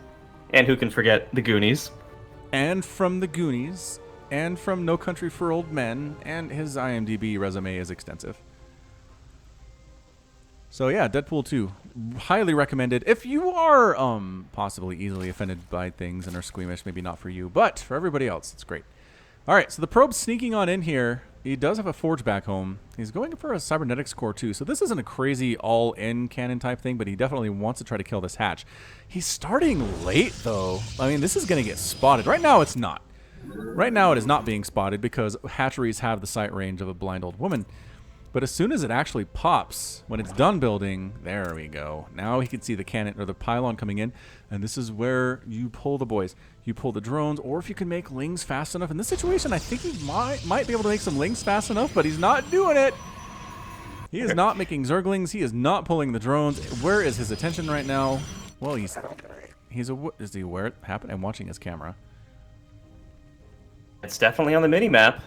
B: And who can forget The Goonies?
A: And from The Goonies, and from No Country for Old Men, and his IMDb resume is extensive. So yeah, Deadpool 2, highly recommended. If you are possibly easily offended by things and are squeamish, maybe not for you, but for everybody else, it's great. All right, so the probe's sneaking on in here. He does have a forge back home. He's going for a cybernetics core too. So this isn't a crazy all-in cannon type thing, but he definitely wants to try to kill this hatch. He's starting late though. I mean, this is going to get spotted. Right now it's not. Right now it is not being spotted because hatcheries have the sight range of a blind old woman. But as soon as it actually pops, when it's done building, there we go. Now he can see the cannon or the pylon coming in, and this is where you pull the boys. You pull the drones, or if you can make lings fast enough. In this situation, I think he might be able to make some lings fast enough, but he's not doing it. He is not making zerglings. He is not pulling the drones. Where is his attention right now? Well, is he aware it happened? I'm watching his camera.
B: It's definitely on the mini-map.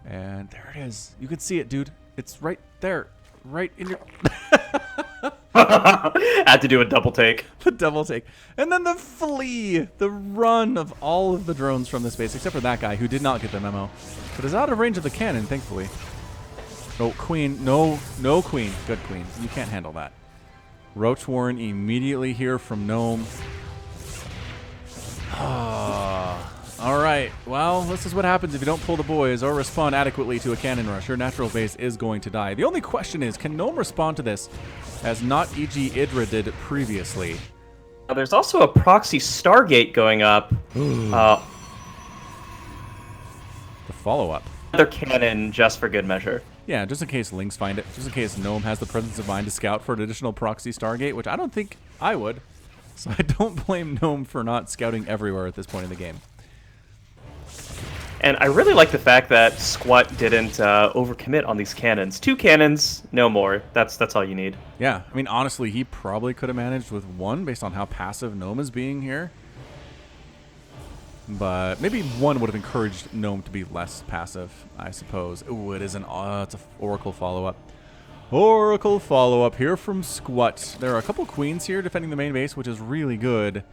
A: And there it is. You can see it, dude. It's right there. Right in your...
B: Had to do a double take.
A: The double take. And then the flee. The run of all of the drones from this base, except for that guy who did not get the memo. But is out of range of the cannon, thankfully. Oh, queen. No, no queen. Good queen. You can't handle that. Roach Warren immediately here from Gnome. All right. Well, this is what happens if you don't pull the boys or respond adequately to a cannon rush. Your natural base is going to die. The only question is, can Gnome respond to this as not E.G. Idra did previously?
B: Now, there's also a proxy Stargate going up.
A: The follow-up.
B: Another cannon just for good measure.
A: Yeah, just in case Lings find it. Just in case Gnome has the presence of mind to scout for an additional proxy Stargate, which I don't think I would. So I don't blame Gnome for not scouting everywhere at this point in the game.
B: And I really like the fact that Squat didn't overcommit on these cannons. 2 cannons, no more. That's all you need.
A: Yeah, I mean, honestly, he probably could have managed with 1 based on how passive Gnome is being here. But maybe 1 would have encouraged Gnome to be less passive, I suppose. Ooh, it's an Oracle follow-up. Oracle follow-up here from Squat. There are a couple queens here defending the main base, which is really good.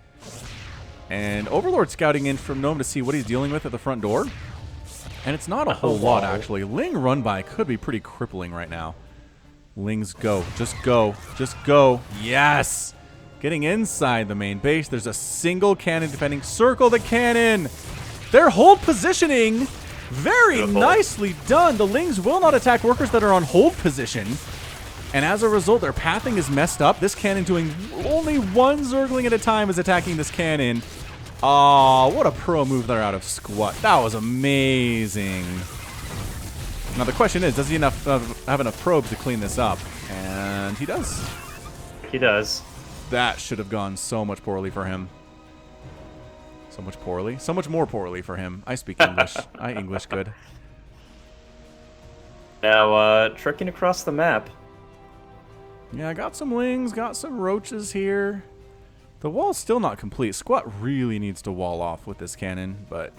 A: And Overlord scouting in from Gnome to see what he's dealing with at the front door. And it's not a whole lot, actually. Ling run by could be pretty crippling right now. Lings go. Just go. Just go. Yes! Getting inside the main base. There's a single cannon defending. Circle the cannon! They're hold positioning! Very nicely done. The Lings will not attack workers that are on hold position. And as a result, their pathing is messed up. This cannon doing only 1 Zergling at a time is attacking this cannon. Aw, what a pro move there out of Squat. That was amazing. Now the question is, does he have enough probes to clean this up? And he does.
B: He does.
A: That should have gone so much poorly for him. So much poorly? So much more poorly for him. I speak English. I English good.
B: Now, trekking across the map.
A: Yeah, I got some Lings, got some Roaches here. The wall's still not complete. Squat really needs to wall off with this cannon, but...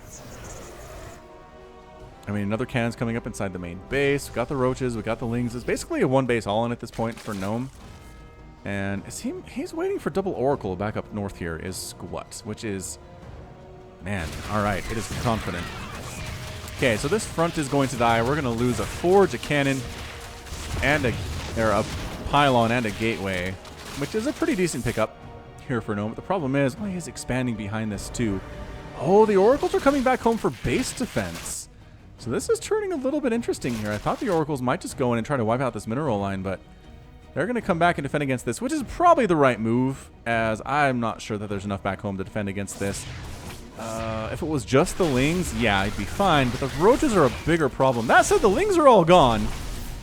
A: I mean, another cannon's coming up inside the main base. We got the Roaches, we got the Lings. It's basically a 1-base all-in at this point for Gnome. And he's waiting for double Oracle back up north here is Squat, which is... Man, alright, it is confident. Okay, so this front is going to die. We're going to lose a Forge, a Cannon, and a Pylon and a Gateway, which is a pretty decent pickup here for Gnome. But the problem is, well, he is expanding behind this too. Oh, the Oracles are coming back home for base defense. So this is turning a little bit interesting here. I thought the Oracles might just go in and try to wipe out this mineral line, but they're going to come back and defend against this, which is probably the right move, as I'm not sure that there's enough back home to defend against this. If it was just the Lings, yeah, I'd be fine, but the Roaches are a bigger problem. That said, the Lings are all gone,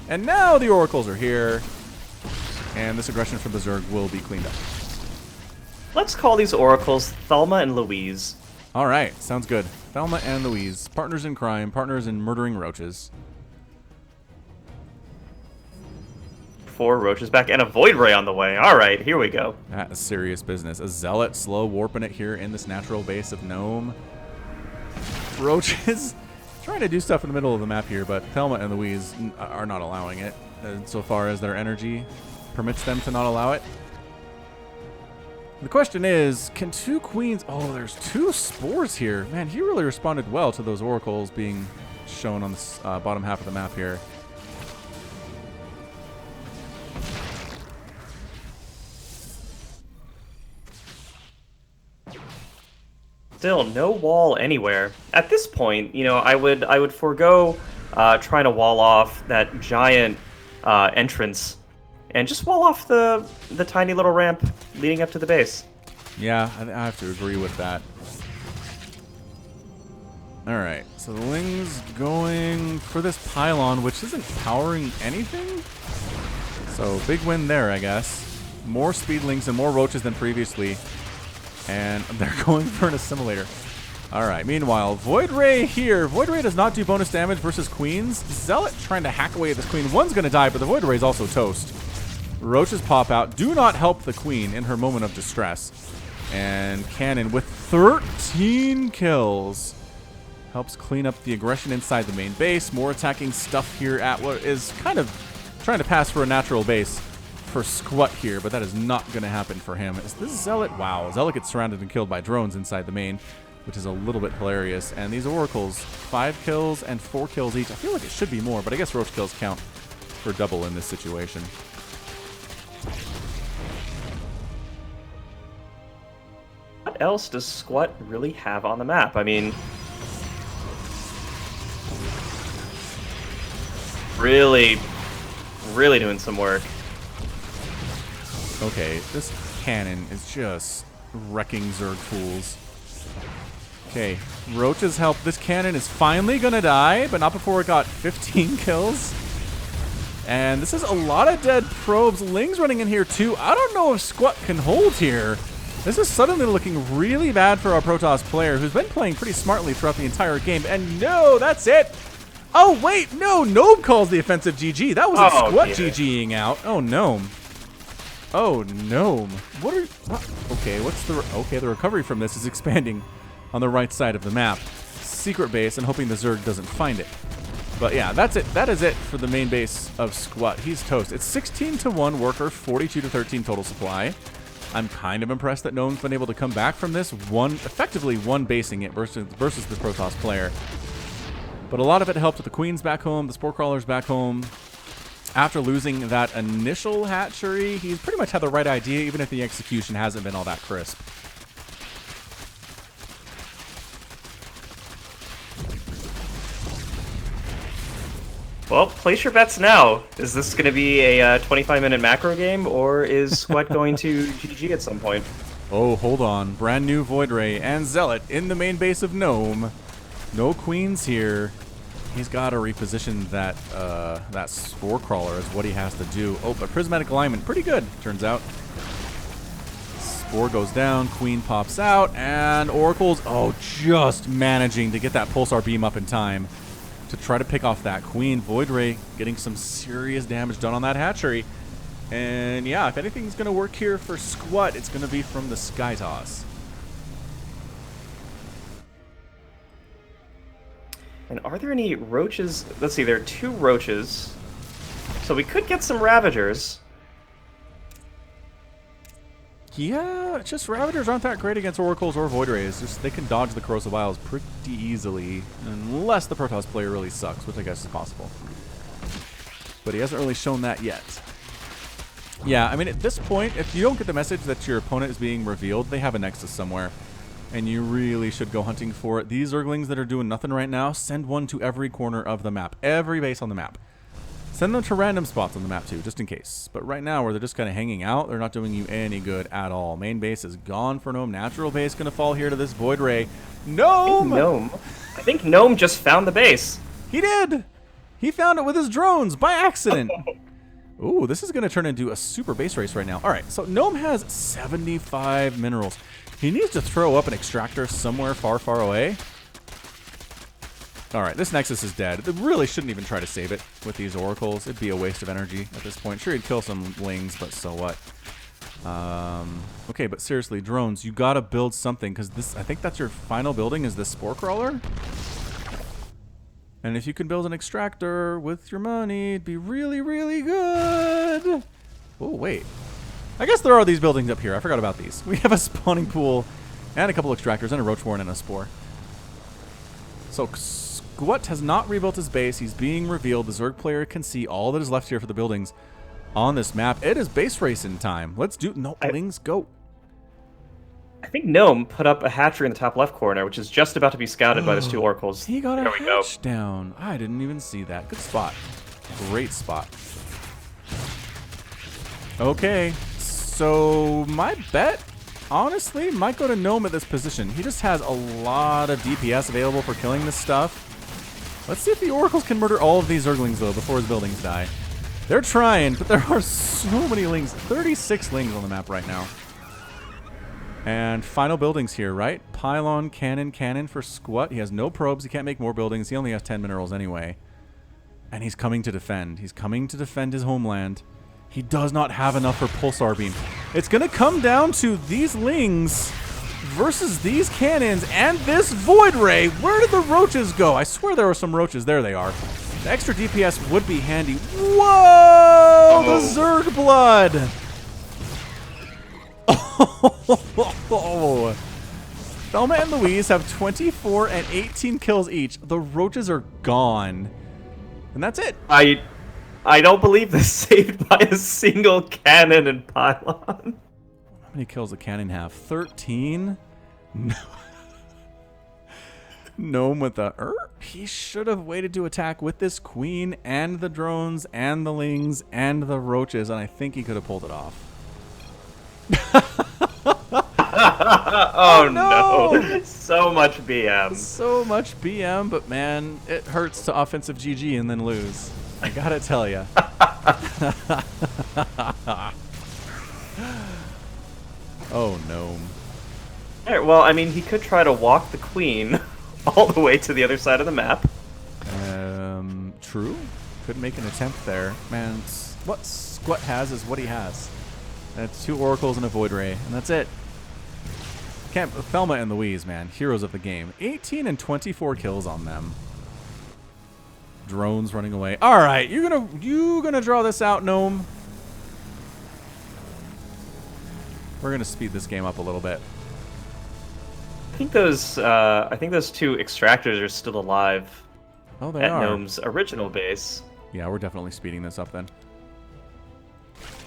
A: and now the Oracles are here, and this aggression from the Zerg will be cleaned up.
B: Let's call these Oracles Thelma and Louise.
A: All right, sounds good. Thelma and Louise, partners in crime, partners in murdering Roaches.
B: 4 Roaches back, and a Void Ray on the way. All right, here we go.
A: That is serious business. A Zealot slow warping it here in this natural base of Gnome. Roaches trying to do stuff in the middle of the map here, but Thelma and Louise are not allowing it, so far as their energy permits them to not allow it. The question is, can 2 queens... Oh, there's 2 spores here. Man, he really responded well to those oracles being shown on the bottom half of the map here.
B: Still, no wall anywhere. At this point, you know, I would forego trying to wall off that giant entrance and just wall off the tiny little ramp leading up to the base.
A: Yeah, I have to agree with that. Alright, so the Ling's going for this pylon, which isn't powering anything. So, big win there, I guess. More speedlings and more Roaches than previously. And they're going for an assimilator. Alright, meanwhile, Void Ray here. Void Ray does not do bonus damage versus queens. Zealot trying to hack away at this queen. One's going to die, but the Void Ray is also toast. Roaches pop out. Do not help the queen in her moment of distress. And Cannon with 13 kills helps clean up the aggression inside the main base. More attacking stuff here at what is kind of trying to pass for a natural base for Squat here, but that is not going to happen for him. Is this Zealot? Wow, Zealot gets surrounded and killed by drones inside the main, which is a little bit hilarious. And these Oracles, 5 kills and 4 kills each. I feel like it should be more, but I guess Roach kills count for double in this situation.
B: What else does Squat really have on the map? I mean, really doing some work.
A: Okay, this cannon is just wrecking Zerg fools. Okay, Roaches help. This cannon is finally gonna die, but not before it got 15 kills. And this is a lot of dead probes. Ling's running in here too. I don't know if Squat can hold here. This is suddenly looking really bad for our Protoss player, who's been playing pretty smartly throughout the entire game. And no, that's it. Oh, wait, no. Gnome calls the offensive GG. That wasn't Squat GGing out. Oh, Gnome. Oh, Gnome. What? Okay, the recovery from this is expanding on the right side of the map. Secret base and hoping the Zerg doesn't find it. But yeah, that's it. That is it for the main base of Squat. He's toast. It's 16-1 worker, 42-13 total supply. I'm kind of impressed that Gnome's been able to come back from this, effectively one basing it versus the Protoss player. But a lot of it helped with the Queens back home, the Spore Crawlers back home. After losing that initial hatchery, he's pretty much had the right idea, even if the execution hasn't been all that crisp.
B: Well, place your bets now. Is this going to be a 25-minute macro game, or is Squat going to GG at some point?
A: Oh, hold on. Brand new Void Ray and Zealot in the main base of Gnome. No Queens here. He's got to reposition that Spore Crawler is what he has to do. Oh, but Prismatic Alignment, pretty good, turns out. Spore goes down, Queen pops out, and Oracle's, just managing to get that Pulsar Beam up in time to try to pick off that Queen. Void Ray getting some serious damage done on that hatchery. And yeah, if anything's going to work here for Squat, it's going to be from the Sky Toss.
B: And are there any roaches? Let's see, there are 2 roaches. So we could get some Ravagers.
A: Yeah, just Ravagers aren't that great against Oracles or Void Rays. Just they can dodge the Corrosive Vials pretty easily, unless the Protoss player really sucks, which I guess is possible. But he hasn't really shown that yet. Yeah, I mean, at this point, if you don't get the message that your opponent is being revealed, they have a Nexus somewhere. And you really should go hunting for it. These Zerglings that are doing nothing right now, send one to every corner of the map. Every base on the map. Send them to random spots on the map too, just in case. But right now, where they're just kind of hanging out, they're not doing you any good at all. Main base is gone for Gnome. Natural base going to fall here to this Void Ray. Gnome!
B: I think Gnome just found the base.
A: He did! He found it with his drones by accident. Ooh, this is going to turn into a super base race right now. All right, so Gnome has 75 minerals. He needs to throw up an extractor somewhere far, far away. All right, this Nexus is dead. They really shouldn't even try to save it with these Oracles. It'd be a waste of energy at this point. Sure, he'd kill some Lings, but so what? Okay, but seriously, drones, you gotta build something, because this, I think that's your final building, is this Spore Crawler. And if you can build an extractor with your money, it'd be really, really good. Oh, wait. I guess there are these buildings up here. I forgot about these. We have a spawning pool and a couple extractors and a roach warren and a spore. So Squat has not rebuilt his base. He's being revealed. The Zerg player can see all that is left here for the buildings on this map. It is base racing time. Let's do... No, Lings, go.
B: I think Gnome put up a hatchery in the top left corner, which is just about to be scouted by those 2 Oracles.
A: He got a hatch down. I didn't even see that. Good spot. Great spot. Okay. So my bet, honestly, might go to Gnome at this position. He just has a lot of DPS available for killing this stuff. Let's see if the Oracles can murder all of these Zerglings, though, before his buildings die. They're trying, but there are so many Lings. 36 Lings on the map right now. And final buildings here, right? Pylon, cannon for Squat. He has no probes. He can't make more buildings. He only has 10 minerals anyway. And he's coming to defend. He's coming to defend his homeland. He does not have enough for Pulsar Beam. It's going to come down to these Lings versus these cannons and this Void Ray. Where did the roaches go? I swear there were some roaches. There they are. The extra DPS would be handy. Whoa! The Zerg blood! Oh. Thelma and Louise have 24 and 18 kills each. The roaches are gone. And that's it.
B: I don't believe this, saved by a single cannon and pylon.
A: How many kills does a cannon have? 13? No. Gnome with the... He should have waited to attack with this Queen and the drones and the Lings and the roaches, and I think he could have pulled it off.
B: Oh no! So much BM.
A: So much BM, but man, it hurts to offensive GG and then lose. I gotta tell ya. Oh, no.
B: All right, well, I mean, he could try to walk the queen all the way to the other side of the map.
A: True. Could make an attempt there. Man, what Squat has is what he has. That's 2 oracles and a void ray, and that's it. Can't Thelma and Louise, man, heroes of the game. 18 and 24 kills on them. Drones running away. All right, you gonna draw this out, Gnome? We're gonna speed this game up a little bit.
B: I think those 2 extractors are still alive.
A: Oh, they
B: at
A: are.
B: Gnome's original base.
A: Yeah, we're definitely speeding this up then.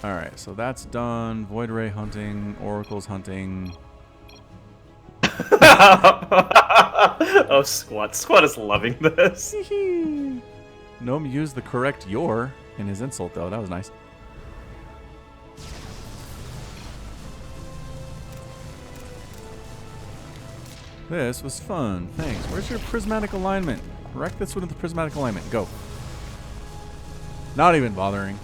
A: All right, so that's done. Void ray hunting, oracles hunting.
B: Oh, Squat is loving this.
A: Gnome used the correct "your" in his insult, though. That was nice. This was fun. Thanks. Where's your prismatic alignment? Wreck this one with the prismatic alignment. Go. Not even bothering.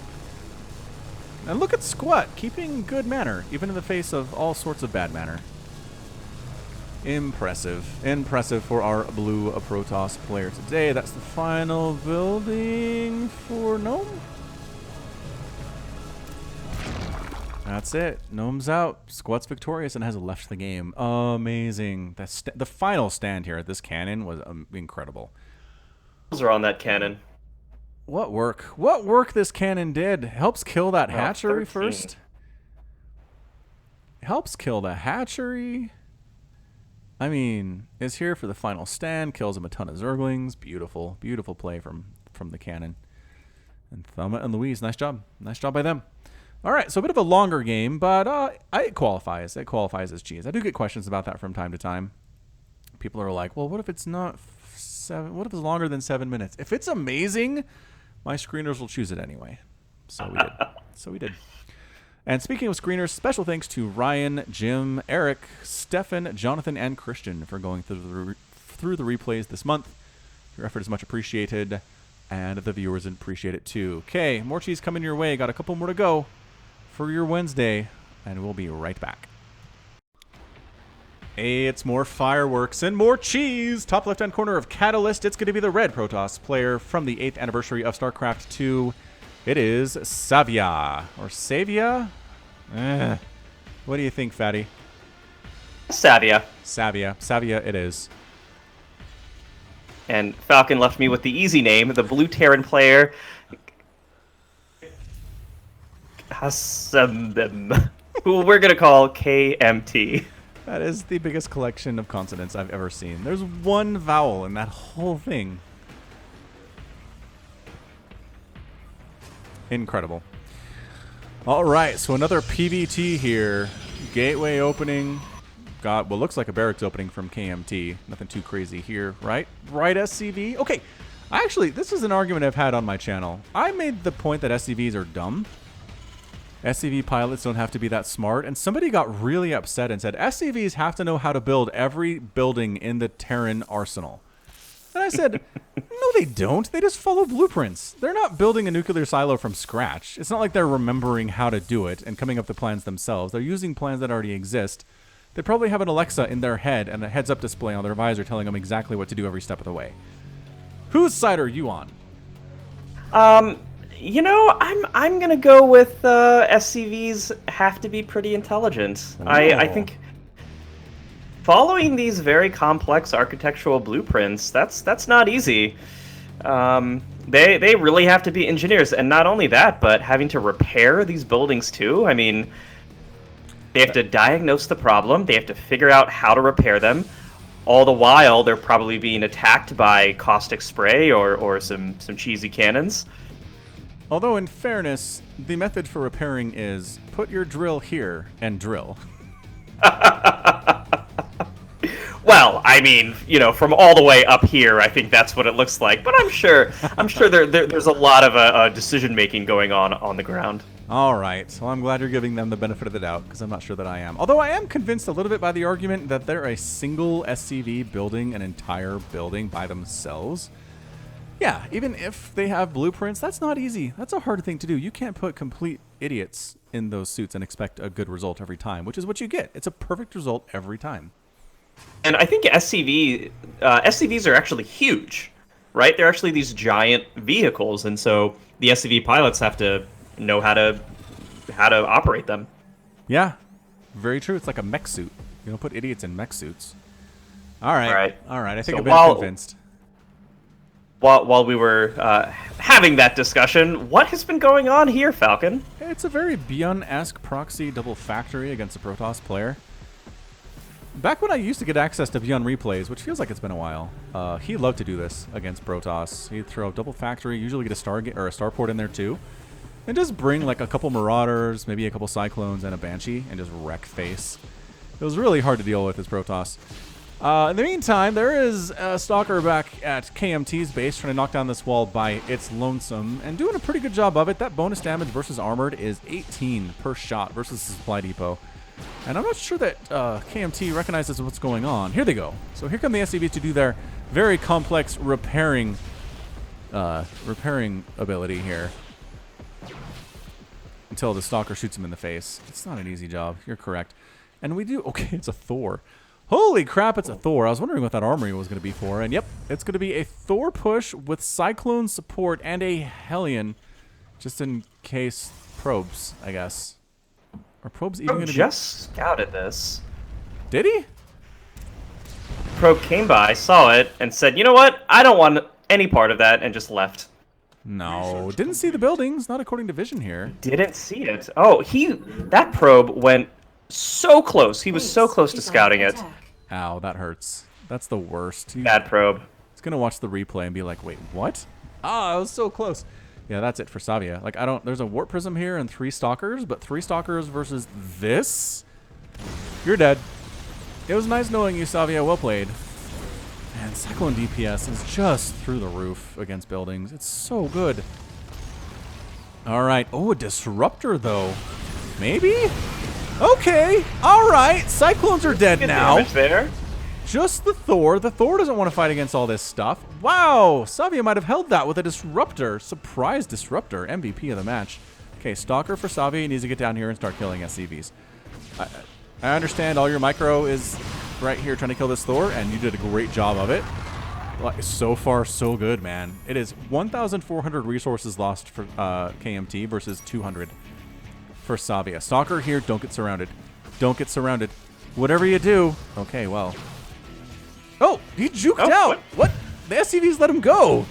A: And look at Squat, keeping good manner, even in the face of all sorts of bad manner. Impressive. Impressive for our blue Protoss player today. That's the final building for Gnome. That's it. Gnome's out. Squat's victorious and has left the game. Amazing. The final stand here at this cannon was incredible.
B: Those are on that cannon.
A: What work? What work this cannon did. Helps kill that hatchery
B: 13.
A: first. Helps kill the hatchery. I mean, is here for the final stand. Kills him a ton of Zerglings. Beautiful. Beautiful play from the cannon. And Thelma and Louise, nice job. Nice job by them. All right, so a bit of a longer game, but it qualifies. It qualifies as cheese. I do get questions about that from time to time. People are like, well, what if it's not 7? What if it's longer than 7 minutes? If it's amazing, my screeners will choose it anyway. So we did. So we did. And speaking of screeners, special thanks to Ryan, Jim, Eric, Stefan, Jonathan, and Christian for going through the replays this month. Your effort is much appreciated, and the viewers appreciate it too. Okay, more cheese coming your way. Got a couple more to go for your Wednesday, and we'll be right back. Hey, it's more fireworks and more cheese. Top left-hand corner of Catalyst. It's going to be the red Protoss player from the 8th anniversary of StarCraft 2. It is Savia. Or Savia? What do you think, Fatty?
B: Savia.
A: Savia it is.
B: And Falcon left me with the easy name, the blue Terran player. Who we're going to call KMT.
A: That is the biggest collection of consonants I've ever seen. There's one vowel in that whole thing. Incredible. All right, so another PVT here. Gateway opening. Got what looks like a barracks opening from KMT. Nothing too crazy here, right? Right, SCV? Okay, actually, this is an argument I've had on my channel. I made the point that SCVs are dumb. SCV pilots don't have to be that smart, and somebody got really upset and said, SCVs have to know how to build every building in the Terran arsenal. And I said, no, they don't. They just follow blueprints. They're not building a nuclear silo from scratch. It's not like they're remembering how to do it and coming up with plans themselves. They're using plans that already exist. They probably have an Alexa in their head and a heads-up display on their visor telling them exactly what to do every step of the way. Whose side are you on?
B: You know, I'm gonna go with SCVs have to be pretty intelligent. I think following these very complex architectural blueprints, that's not easy. They really have to be engineers, and not only that, but having to repair these buildings too. I mean, they have to diagnose the problem, they have to figure out how to repair them. All the while, they're probably being attacked by caustic spray or some cheesy cannons.
A: Although, in fairness, the method for repairing is put your drill here and drill.
B: Well, I mean, you know, from all the way up here, I think that's what it looks like. But I'm sure there's a lot of decision making going on the ground.
A: All right. Well, I'm glad you're giving them the benefit of the doubt, because I'm not sure that I am. Although I am convinced a little bit by the argument that they're a single SCV building an entire building by themselves. Yeah, even if they have blueprints, that's not easy. That's a hard thing to do. You can't put complete idiots in those suits and expect a good result every time, which is what you get. It's a perfect result every time.
B: And I think SCVs are actually huge, right? They're actually these giant vehicles, and so the SCV pilots have to know how to operate them.
A: Yeah, very true. It's like a mech suit. You don't put idiots in mech suits. All right. I think I've been convinced.
B: While we were having that discussion, what has been going on here, Falcon?
A: It's a very Beyond-esque proxy double factory against a Protoss player. Back when I used to get access to Beyond replays, which feels like it's been a while, he loved to do this against Protoss. He'd throw double factory, usually get a starport in there too, and just bring like a couple Marauders, maybe a couple Cyclones, and a Banshee, and just wreck face. It was really hard to deal with as Protoss. In the meantime, there is a Stalker back at KMT's base trying to knock down this wall by its lonesome and doing a pretty good job of it. That bonus damage versus armored is 18 per shot versus the supply depot. And I'm not sure that KMT recognizes what's going on. Here they go. So here come the SCVs to do their very complex repairing ability here. Until the Stalker shoots him in the face. It's not an easy job. You're correct. And we do... Okay, it's a Thor. Holy crap, it's a Thor. I was wondering what that armory was going to be for. And yep, it's going to be a Thor push with Cyclone support and a Hellion. Just in case probes, I guess. Are probes even going to be...
B: just scouted this.
A: Did he?
B: Probe came by, saw it, and said, you know what? I don't want any part of that, and just left.
A: No, didn't see the buildings. Not according to Vision here.
B: Didn't see it. Oh, that probe went so close. He was so close to scouting it.
A: Ow, that hurts. That's the worst.
B: Bad probe.
A: He's going to watch the replay and be like, wait, what? Ah, I was so close. Yeah, that's it for Savia. Like, there's a Warp Prism here and 3 Stalkers, but 3 Stalkers versus this? You're dead. It was nice knowing you, Savia. Well played. Man, Cyclone DPS is just through the roof against buildings. It's so good. All right. Oh, a Disruptor, though. Maybe? Okay. All right. Cyclones are dead now.
B: Damage there.
A: Just the Thor. The Thor doesn't want to fight against all this stuff. Wow. Savia might have held that with a Disruptor. Surprise Disruptor. MVP of the match. Okay, Stalker for Savia. He needs to get down here and start killing SCVs. I understand all your micro is right here trying to kill this Thor, and you did a great job of it. Like, so far, so good, man. It is 1,400 resources lost for KMT versus 200 for Savia. Stalker here, don't get surrounded. Don't get surrounded. Whatever you do. Okay, well. Oh, he juked out. What? The SCVs let him go.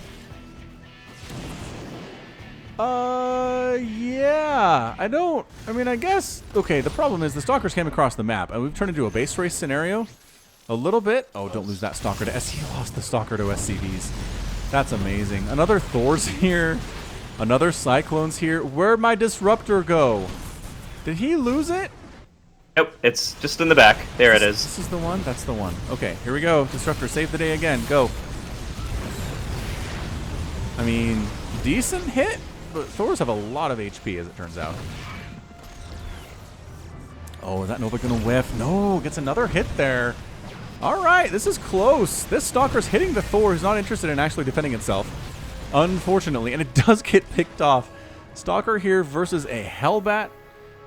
A: Yeah. I mean, I guess. Okay, the problem is the Stalkers came across the map, and we've turned into a base race scenario a little bit. Oh, don't lose that Stalker to SC. He lost the Stalker to SCVs. That's amazing. Another Thor's here. Another Cyclone's here. Where'd my Disruptor go? Did he lose it?
B: Nope, it's just in the back. There it is.
A: This is the one? That's the one. Okay, here we go. Disruptor, save the day again. Go. I mean, decent hit, but Thors have a lot of HP, as it turns out. Oh, is that Nova going to whiff? No, gets another hit there. All right, this is close. This Stalker's hitting the Thor, who's not interested in actually defending itself, unfortunately, and it does get picked off. Stalker here versus a Hellbat.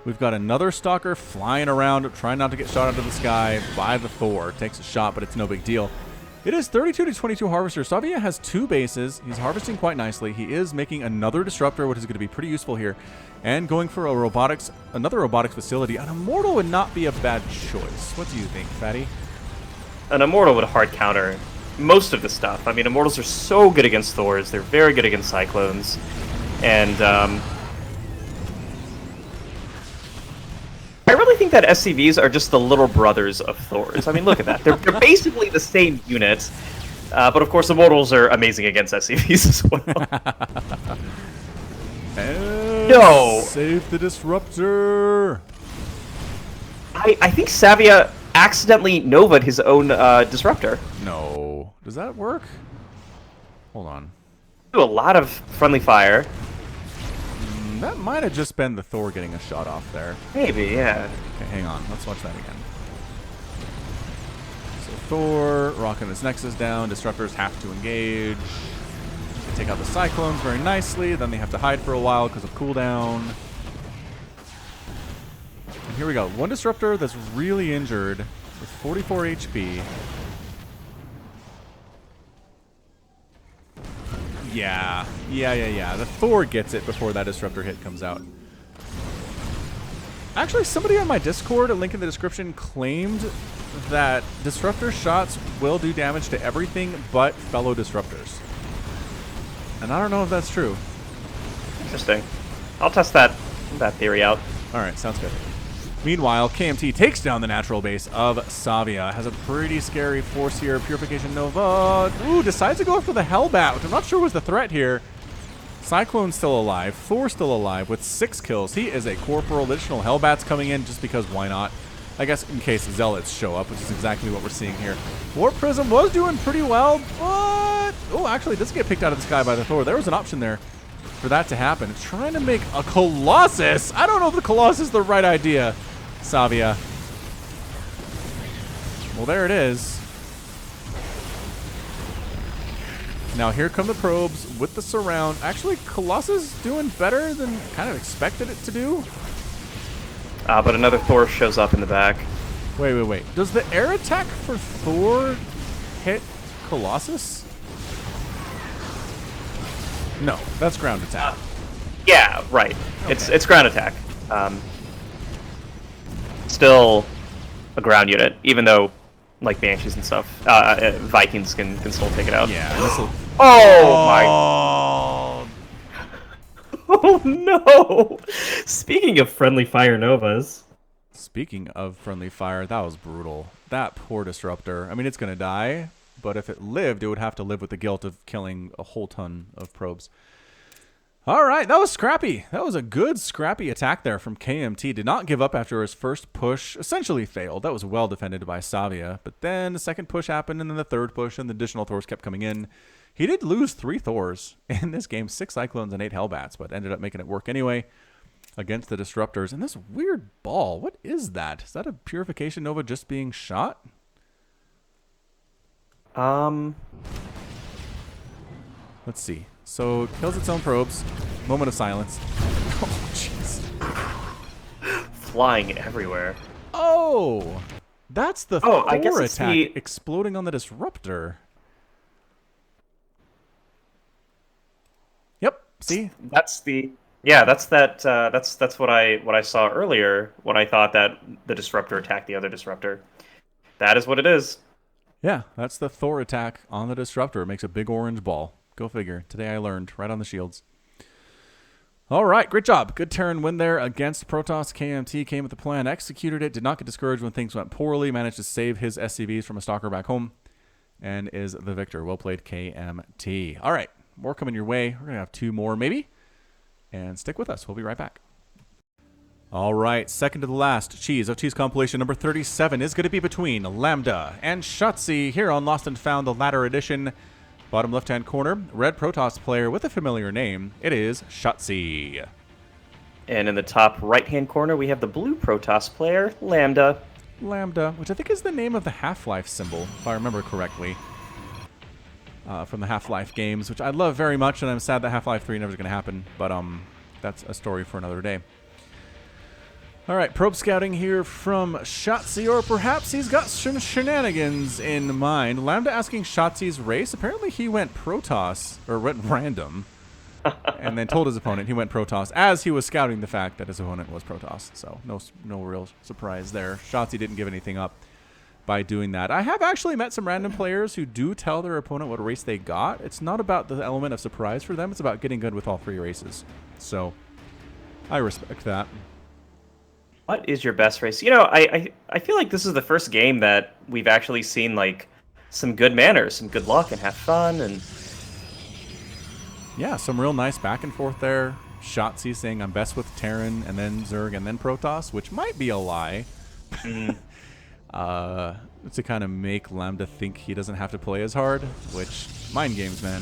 A: We've got another Stalker flying around, trying not to get shot out of the sky by the Thor. Takes a shot, but it's no big deal. It is 32 to 22 Harvester. Savia has 2 bases. He's harvesting quite nicely. He is making another Disruptor, which is going to be pretty useful here. And going for another robotics facility. An Immortal would not be a bad choice. What do you think, Fatty?
B: An Immortal would hard counter most of the stuff. I mean, Immortals are so good against Thors. They're very good against Cyclones. And, I really think that SCVs are just the little brothers of Thors. I mean, look at that. They're basically the same unit. But, of course, Immortals are amazing against SCVs as well. No!
A: Save the Disruptor!
B: I think Savia accidentally Nova'd his own Disruptor.
A: No. Does that work? Hold on.
B: Do a lot of friendly fire.
A: That might have just been the Thor getting a shot off there.
B: Maybe, yeah.
A: Okay, hang on. Let's watch that again. So Thor rocking his Nexus down. Disruptors have to engage. Take out the Cyclones very nicely. Then they have to hide for a while because of cooldown. And here we go. One Disruptor that's really injured with 44 HP. Yeah. The Thor gets it before that Disruptor hit comes out. Actually, somebody on my Discord, a link in the description, claimed that Disruptor shots will do damage to everything but fellow Disruptors. And I don't know if that's true.
B: Interesting. I'll test that theory out.
A: Alright, sounds good. Meanwhile, KMT takes down the natural base of Savia. Has a pretty scary force here. Purification Nova. Ooh, decides to go after the Hellbat, which I'm not sure was the threat here. Cyclone's still alive. Thor's still alive with 6 kills. He is a corporal. Additional Hellbats coming in just because why not? I guess in case Zealots show up, which is exactly what we're seeing here. Warp Prism was doing pretty well, but... Oh, actually, it does get picked out of the sky by the Thor. There was an option there for that to happen. It's trying to make a Colossus. I don't know if the Colossus is the right idea, Savia. Well, there it is. Now here come the probes with the surround. Actually, Colossus doing better than kind of expected it to do.
B: But another Thor shows up in the back.
A: Wait. Does the air attack for Thor hit Colossus? No, that's ground attack.
B: Yeah, right.
A: Okay.
B: It's ground attack. Still a ground unit, even though like Banshees and stuff, Vikings can still take it out.
A: Yeah.
B: Oh my! Oh no! Speaking of friendly fire novas.
A: Speaking of friendly fire, that was brutal. That poor Disruptor. I mean, it's gonna die, but if it lived, it would have to live with the guilt of killing a whole ton of probes. All right, that was scrappy. That was a good scrappy attack there from KMT. Did not give up after his first push. Essentially failed. That was well defended by Savia. But then the second push happened, and then the third push, and the additional Thors kept coming in. He did lose 3 Thors in this game, 6 Cyclones and 8 Hellbats, but ended up making it work anyway against the Disruptors. And this weird ball, what is that? Is that a Purification Nova just being shot? Let's see. So, kills its own probes. Moment of silence. Oh, jeez.
B: Flying everywhere.
A: Oh! That's the Thor
B: I guess it's
A: attack
B: the...
A: exploding on the Disruptor. Yep. See?
B: That's the... Yeah, that's what I saw earlier when I thought that the Disruptor attacked the other Disruptor. That is what it is.
A: Yeah, that's the Thor attack on the Disruptor. It makes a big orange ball. Go figure. Today I learned. Right on the shields. All right, great job. Good turn win there against Protoss. KMT came with the plan, executed it, did not get discouraged when things went poorly, managed to save his SCVs from a stalker back home, and is the victor. Well played, KMT. All right, more coming your way. We're going to have 2 more maybe, and stick with us. We'll be right back. All right, second to the last Cheese of Cheese compilation number 37 is going to be between Lambda and Shotzi here on Lost and Found, the latter edition. Bottom left-hand corner, red Protoss player with a familiar name. It is Shotzi.
B: And in the top right-hand corner, we have the blue Protoss player, Lambda.
A: Lambda, which I think is the name of the Half-Life symbol, if I remember correctly, from the Half-Life games, which I love very much, and I'm sad that Half-Life 3 never is going to happen, but that's a story for another day. All right, probe scouting here from Shotzi, or perhaps he's got shenanigans in mind. Lambda asking Shotzi's race. Apparently he went Protoss, or went random, and then told his opponent he went Protoss as he was scouting the fact that his opponent was Protoss. So no real surprise there. Shotzi didn't give anything up by doing that. I have actually met some random players who do tell their opponent what race they got. It's not about the element of surprise for them. It's about getting good with all 3 races. So I respect that.
B: What is your best race? You know, I feel like this is the first game that we've actually seen like some good manners, some good luck, and have fun, and
A: yeah, some real nice back and forth there. Shotzi saying I'm best with Terran, and then Zerg, and then Protoss, which might be a lie. To kind of make Lambda think he doesn't have to play as hard, which mind games, man.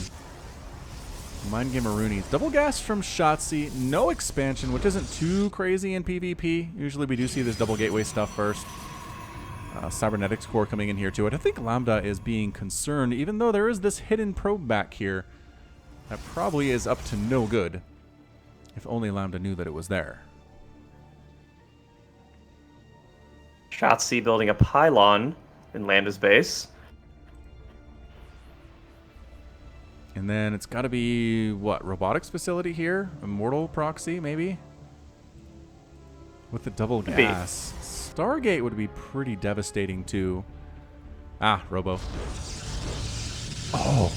A: Mind game Maroonies. Double gas from Shotzi. No expansion, which isn't too crazy in PvP. Usually we do see this double gateway stuff first. Cybernetics core coming in here to it. I think Lambda is being concerned, even though there is this hidden probe back here. That probably is up to no good. If only Lambda knew that it was there.
B: Shotzi building a pylon in Lambda's base.
A: And then it's got to be, what, robotics facility here? Immortal proxy, maybe? With the double gas. Stargate would be pretty devastating, too. Ah, Robo. Oh,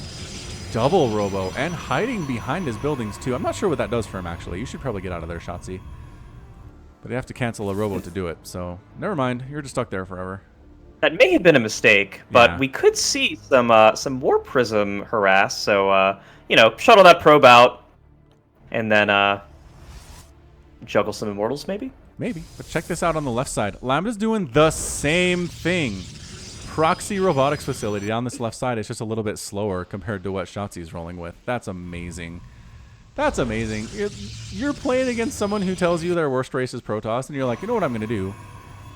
A: double Robo. And hiding behind his buildings, too. I'm not sure what that does for him, actually. You should probably get out of there, Shotzi. But you have to cancel a Robo to do it, so never mind. You're just stuck there forever.
B: That may have been a mistake, but
A: Yeah.
B: we could see some War Prism harass. So you know, shuttle that probe out, and then juggle some Immortals, maybe.
A: Maybe. But check this out on the left side. Lambda's doing the same thing. Proxy robotics facility down this left side is just a little bit slower compared to what Shotzi's rolling with. That's amazing. That's amazing. You're playing against someone who tells you their worst race is Protoss, and you're like, you know what I'm going to do?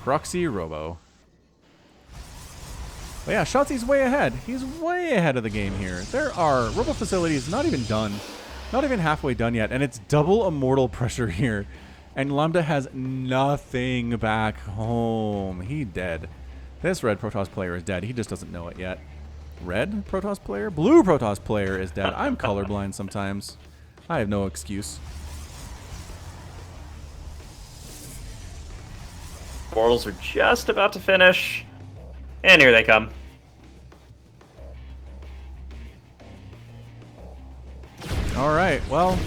A: Proxy Robo. But yeah, Shotzi's way ahead. He's way ahead of the game here. There are Robo facilities not even done. Not even halfway done yet, and it's double Immortal pressure here. And Lambda has nothing back home. He dead. This red Protoss player is dead. He just doesn't know it yet. Red Protoss player? Blue Protoss player is dead. I'm colorblind sometimes. I have no excuse.
B: Immortals are just about to finish, and here they come.
A: All right, well,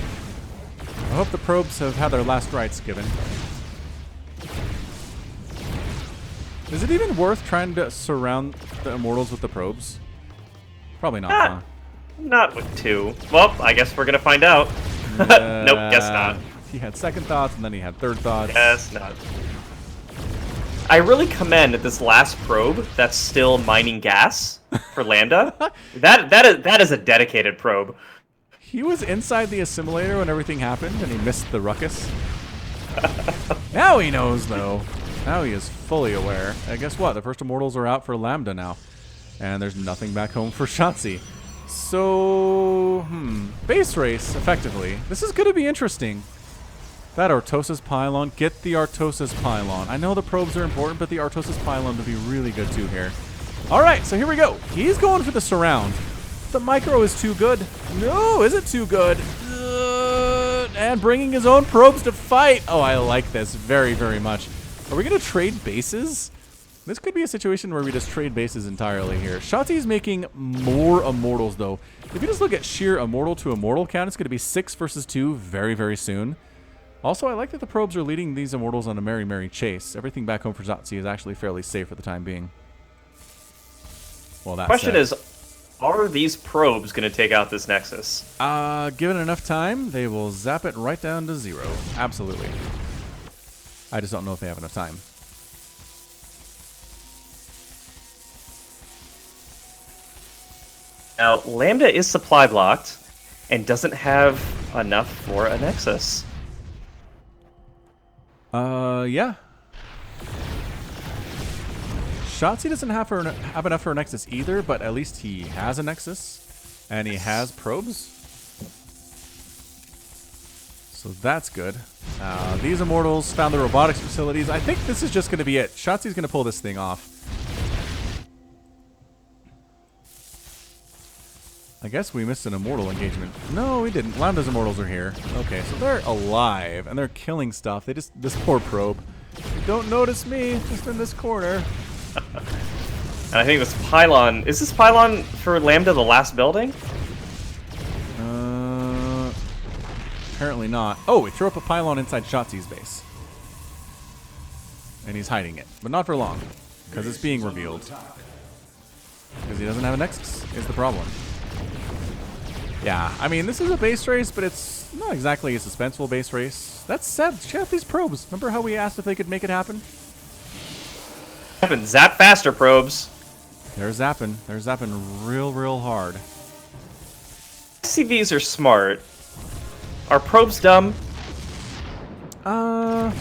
A: I hope the probes have had their last rites given. Is it even worth trying to surround the Immortals with the probes? Probably not, huh?
B: Not with 2. Well, I guess we're gonna find out. Nope, guess not.
A: He had second thoughts, and then he had third thoughts.
B: Guess not. I really commend this last probe that's still mining gas for Lambda. That is a dedicated probe.
A: He was inside the assimilator when everything happened, and he missed the ruckus. Now he knows, though. Now he is fully aware. And guess what? The first Immortals are out for Lambda now. And there's nothing back home for Shotzi. So, base race, effectively. This is going to be interesting. That Artosis Pylon. Get the Artosis Pylon. I know the probes are important, but the Artosis Pylon would be really good too here. All right, so here we go. He's going for the surround. The micro is too good. No, is it too good? And bringing his own probes to fight. Oh, I like this very, very much. Are we going to trade bases? This could be a situation where we just trade bases entirely here. Shotzi's making more Immortals, though. If you just look at sheer Immortal to Immortal count, it's going to be 6 versus 2 very, very soon. Also, I like that the probes are leading these Immortals on a merry, merry chase. Everything back home for Shotzi is actually fairly safe for the time being. Well, that
B: Question
A: said,
B: is, are these probes going to take out this Nexus?
A: given enough time, they will zap it right down to 0. Absolutely. I just don't know if they have enough time.
B: Now, Lambda is supply blocked and doesn't have enough for a Nexus.
A: Yeah. Shotzi doesn't have enough for a Nexus either, but at least he has a Nexus. And he has probes. So that's good. These Immortals found the robotics facilities. I think this is just going to be it. Shotzi's going to pull this thing off. I guess we missed an Immortal engagement. No, we didn't. Lambda's Immortals are here. Okay, so they're alive, and they're killing stuff. They just... This poor probe. Don't notice me, just in this corner.
B: And I think this pylon... Is this pylon for Lambda the last building?
A: Apparently not. Oh, we threw up a pylon inside Shotzi's base. And he's hiding it. But not for long. Because it's being revealed. Because he doesn't have a Nexus, is the problem. Yeah, I mean, this is a base race, but it's not exactly a suspenseful base race. That's sad. Check out these probes. Remember how we asked if they could make it happen?
B: Happen. Zap faster, probes.
A: They're zapping. They're zapping real, real hard.
B: SCVs are smart. Are probes dumb?
A: Probes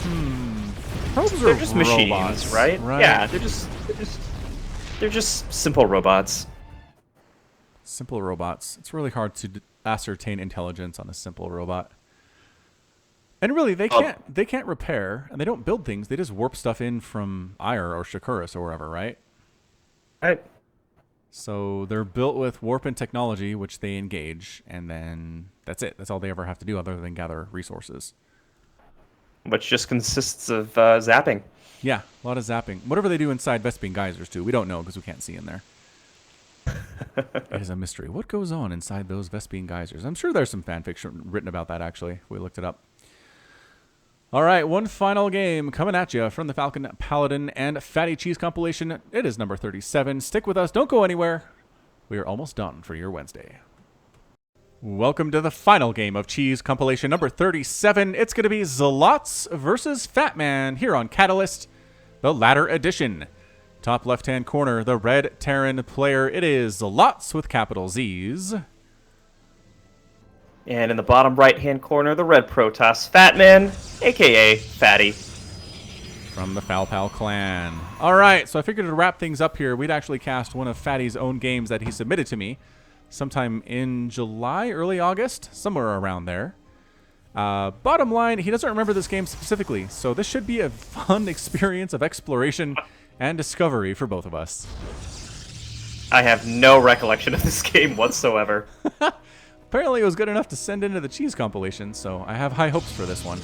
B: They're
A: are
B: just
A: robots,
B: machines, right? Yeah, they're just simple robots.
A: Simple robots. It's really hard to ascertain intelligence on a simple robot. And really, they can't repair, and they don't build things. They just warp stuff in from Ire or Shakuris or wherever, right?
B: Right.
A: So they're built with warp and technology, which they engage, and then that's it. That's all they ever have to do other than gather resources.
B: Which just consists of zapping.
A: Yeah, a lot of zapping. Whatever they do inside Vespene geysers, too. We don't know because we can't see in there. It is a mystery. What goes on inside those Vespene geysers? I'm sure there's some fan fiction written about that, actually. We looked it up. All right, one final game coming at you from the Falcon Paladin and Fatty Cheese compilation. It is number 37. Stick with us. Don't go anywhere. We are almost done for your Wednesday. Welcome to the final game of Cheese compilation number 37. It's going to be Zealots versus Fat Man here on Catalyst, the latter edition. Top left-hand corner, the red Terran player. It is Zealots with capital Z's.
B: And in the bottom right-hand corner, the red Protoss Fat Man, a.k.a. Fatty.
A: From the Falpal clan. All right, so I figured to wrap things up here, we'd actually cast one of Fatty's own games that he submitted to me sometime in July, early August, somewhere around there. Bottom line, he doesn't remember this game specifically, so this should be a fun experience of exploration and discovery for both of us.
B: I have no recollection of this game whatsoever.
A: Apparently it was good enough to send into the Cheese compilation, so I have high hopes for this one.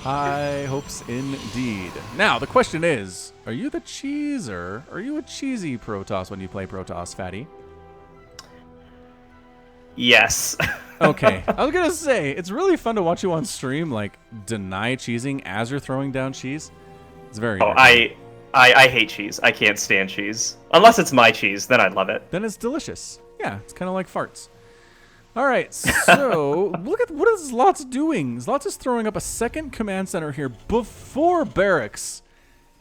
A: High hopes indeed. Now, the question is, are you the cheeser? Are you a cheesy Protoss when you play Protoss, Fatty?
B: Yes.
A: Okay. I was going to say, it's really fun to watch you on stream, like, deny cheesing as you're throwing down cheese. It's very
B: I hate cheese. I can't stand cheese. Unless it's my cheese, then I love it.
A: Then it's delicious. Yeah, it's kind of like farts. All right, so look at what is Zlots doing. Zlots is throwing up a second command center here before barracks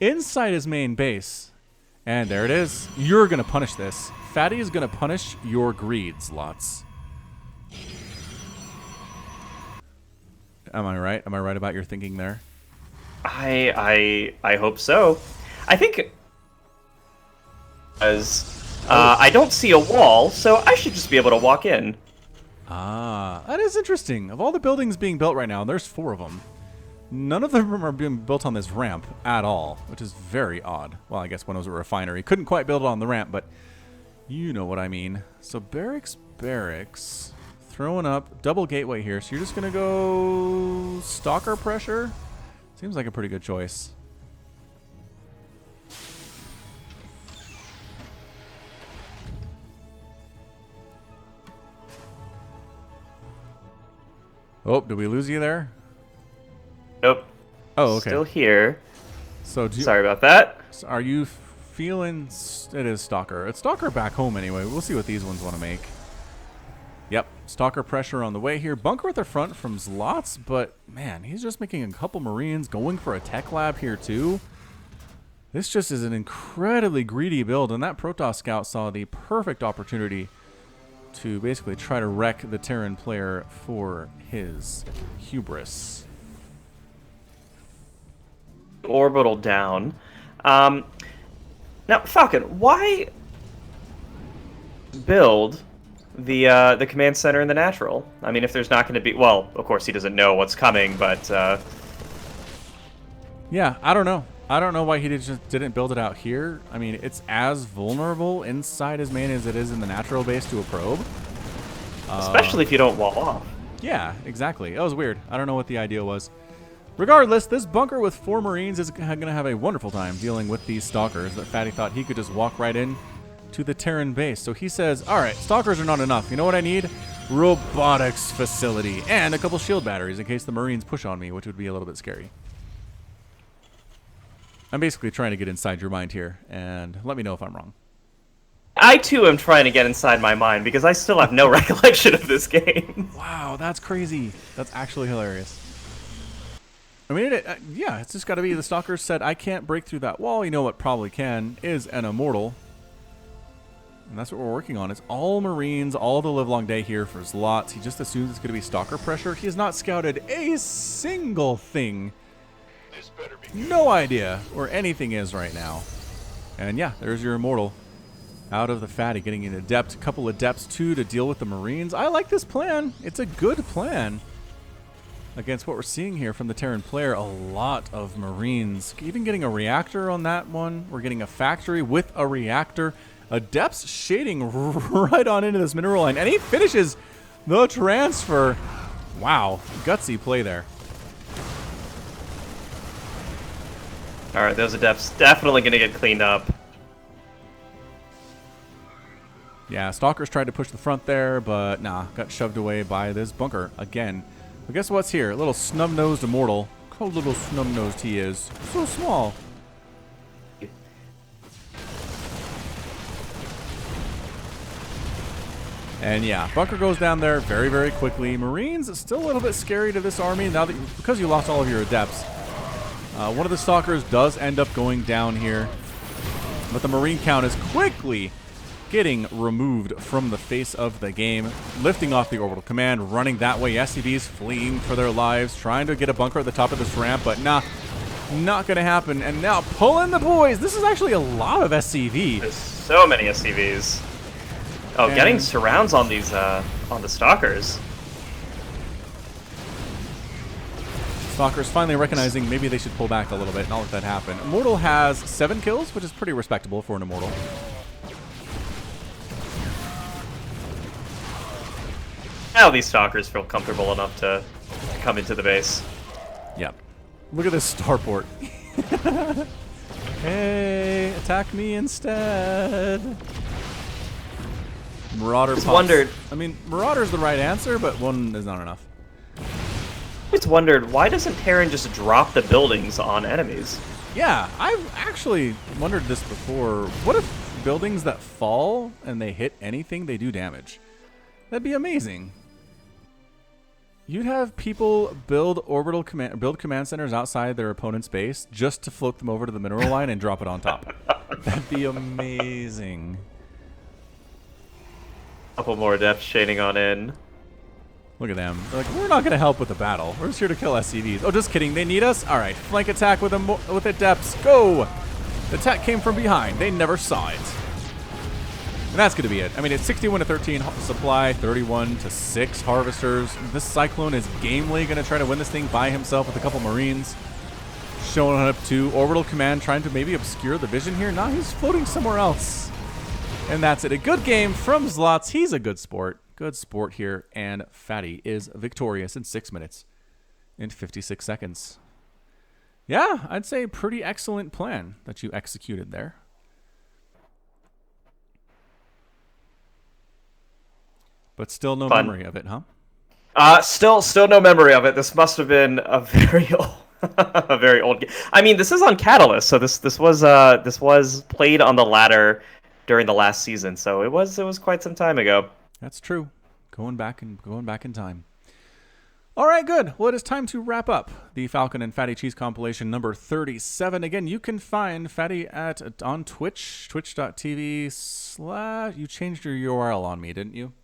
A: inside his main base. And there it is. You're going to punish this. Fatty is going to punish your greed, Zlots. Am I right? Am I right about your thinking there?
B: I hope so. I think as I don't see a wall, so I should just be able to walk in.
A: Ah, that is interesting. Of all the buildings being built right now, there's 4 of them. None of them are being built on this ramp at all, which is very odd. Well, I guess when it was a refinery. Couldn't quite build it on the ramp, but you know what I mean. So barracks, throwing up, double gateway here. So you're just going to go stalker pressure? Seems like a pretty good choice. Oh, did we lose you there?
B: Nope.
A: Oh, okay.
B: Still here.
A: So
B: sorry about that.
A: So are you feeling... It is Stalker. It's Stalker back home anyway. We'll see what these ones want to make. Yep. Stalker pressure on the way here. Bunker at the front from Zlots, but man, he's just making a couple Marines going for a tech lab here too. This just is an incredibly greedy build, and that Protoss scout saw the perfect opportunity to basically try to wreck the Terran player for his hubris.
B: Orbital down. Now, Falcon, why build the command center in the natural? I mean, if there's not going to be... Well, of course, he doesn't know what's coming, but...
A: Yeah, I don't know. I don't know why he just didn't build it out here. I mean, it's as vulnerable inside his main as it is in the natural base to a probe.
B: Especially if you don't wall off.
A: Yeah, exactly. That was weird. I don't know what the idea was. Regardless, this bunker with 4 Marines is going to have a wonderful time dealing with these Stalkers that Fatty thought he could just walk right in to the Terran base. So he says, all right, Stalkers are not enough. You know what I need? Robotics facility and a couple shield batteries in case the Marines push on me, which would be a little bit scary. I'm basically trying to get inside your mind here, and let me know if I'm wrong.
B: I, too, am trying to get inside my mind, because I still have no recollection of this game.
A: Wow, that's crazy. That's actually hilarious. I mean, yeah, it's just got to be the Stalker said, I can't break through that wall. You know what probably can is an Immortal. And that's what we're working on. It's all Marines, all the livelong day here for Zlots. He just assumes it's going to be Stalker pressure. He has not scouted a single thing. No idea where anything is right now. And yeah, there's your Immortal. out of the Fatty, getting an Adept, a couple Adepts too to deal with the Marines. I like this plan. It's a good plan against what we're seeing here from the Terran player. A lot of Marines, even getting a reactor on that one. We're getting a factory with a reactor. Adepts shading right on into this mineral line, and he finishes the transfer. Wow, gutsy play there.
B: All right, those Adepts definitely going to get cleaned up.
A: Yeah, Stalkers tried to push the front there, but nah, got shoved away by this bunker again. But guess what's here? A little snub-nosed Immortal. How little snub-nosed he is. So small. And yeah, bunker goes down there very, very quickly. Marines, it's still a little bit scary to this army now that because you lost all of your Adepts. One of the Stalkers does end up going down here, but the Marine count is quickly getting removed from the face of the game, lifting off the orbital command, running that way. SCVs fleeing for their lives, trying to get a bunker at the top of this ramp, but nah, not gonna happen. And now pulling the boys. This is actually a lot of SCV.
B: There's so many SCVs. Oh, and getting surrounds on these on the Stalkers.
A: Stalkers finally recognizing maybe they should pull back a little bit, not let that happen. Immortal has 7 kills, which is pretty respectable for an Immortal.
B: Now these Stalkers feel comfortable enough to come into the base.
A: Yep. Look at this starport. Hey, attack me instead. Marauder
B: Just
A: pops.
B: wondered.
A: I mean, Marauder's the right answer, but one is not enough.
B: I just wondered, why doesn't Terran just drop the buildings on enemies?
A: Yeah, I've actually wondered this before. What if buildings that fall and they hit anything, they do damage? That'd be amazing. You'd have people build command centers outside their opponent's base just to float them over to the mineral line and drop it on top. That'd be amazing.
B: Couple more Adepts shading on in.
A: Look at them. They're like, we're not going to help with the battle. We're just here to kill SCVs. Oh, just kidding. They need us? All right. Flank attack with Adepts. Go! The attack came from behind. They never saw it. And that's going to be it. I mean, it's 61 to 13 supply, 31 to 6 harvesters. This Cyclone is gamely going to try to win this thing by himself with a couple Marines. Showing up to Orbital Command, trying to maybe obscure the vision here. Nah, he's floating somewhere else. And that's it. A good game from Zlots. He's a good sport. Good sport here. And Fatty is victorious in 6 minutes and 56 seconds. Yeah, I'd say pretty excellent plan that you executed there. But still no memory of it, huh?
B: Still no memory of it. This must have been a very old, a very old game. I mean, this is on Catalyst, so this was played on the ladder during the last season, so it was quite some time ago.
A: That's true. Going back in time. All right, good. Well, it is time to wrap up the Falcon and Fatty Cheese compilation number 37. Again, you can find Fatty on Twitch, twitch.tv/ You changed your URL on me, didn't you?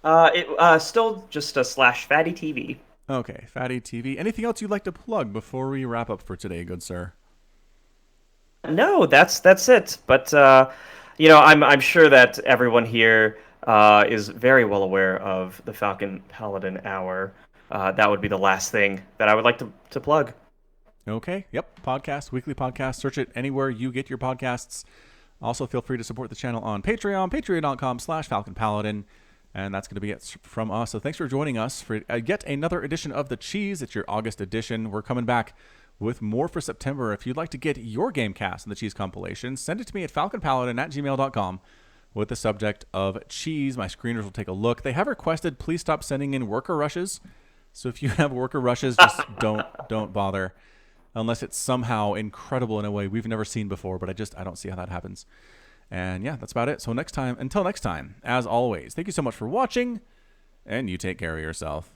B: It still just a /Fatty TV.
A: Okay, Fatty TV. Anything else you'd like to plug before we wrap up for today, good sir?
B: No, that's it. But I'm sure that everyone here is very well aware of the Falcon Paladin Hour. That would be the last thing that I would like to plug.
A: Okay. Yep. Podcast, weekly podcast. Search it anywhere you get your podcasts. Also, feel free to support the channel on Patreon, patreon.com/FalconPaladin. And that's going to be it from us. So thanks for joining us for yet another edition of The Cheese. It's your August edition. We're coming back with more for September. If you'd like to get your game cast in the Cheese compilation, send it to me at falconpaladin@gmail.com with the subject of cheese. My screeners will take a look. They have requested, please stop sending in worker rushes. So if you have worker rushes, just don't bother. Unless it's somehow incredible in a way we've never seen before. But I don't see how that happens. And yeah, that's about it. So until next time, as always, thank you so much for watching, and you take care of yourself.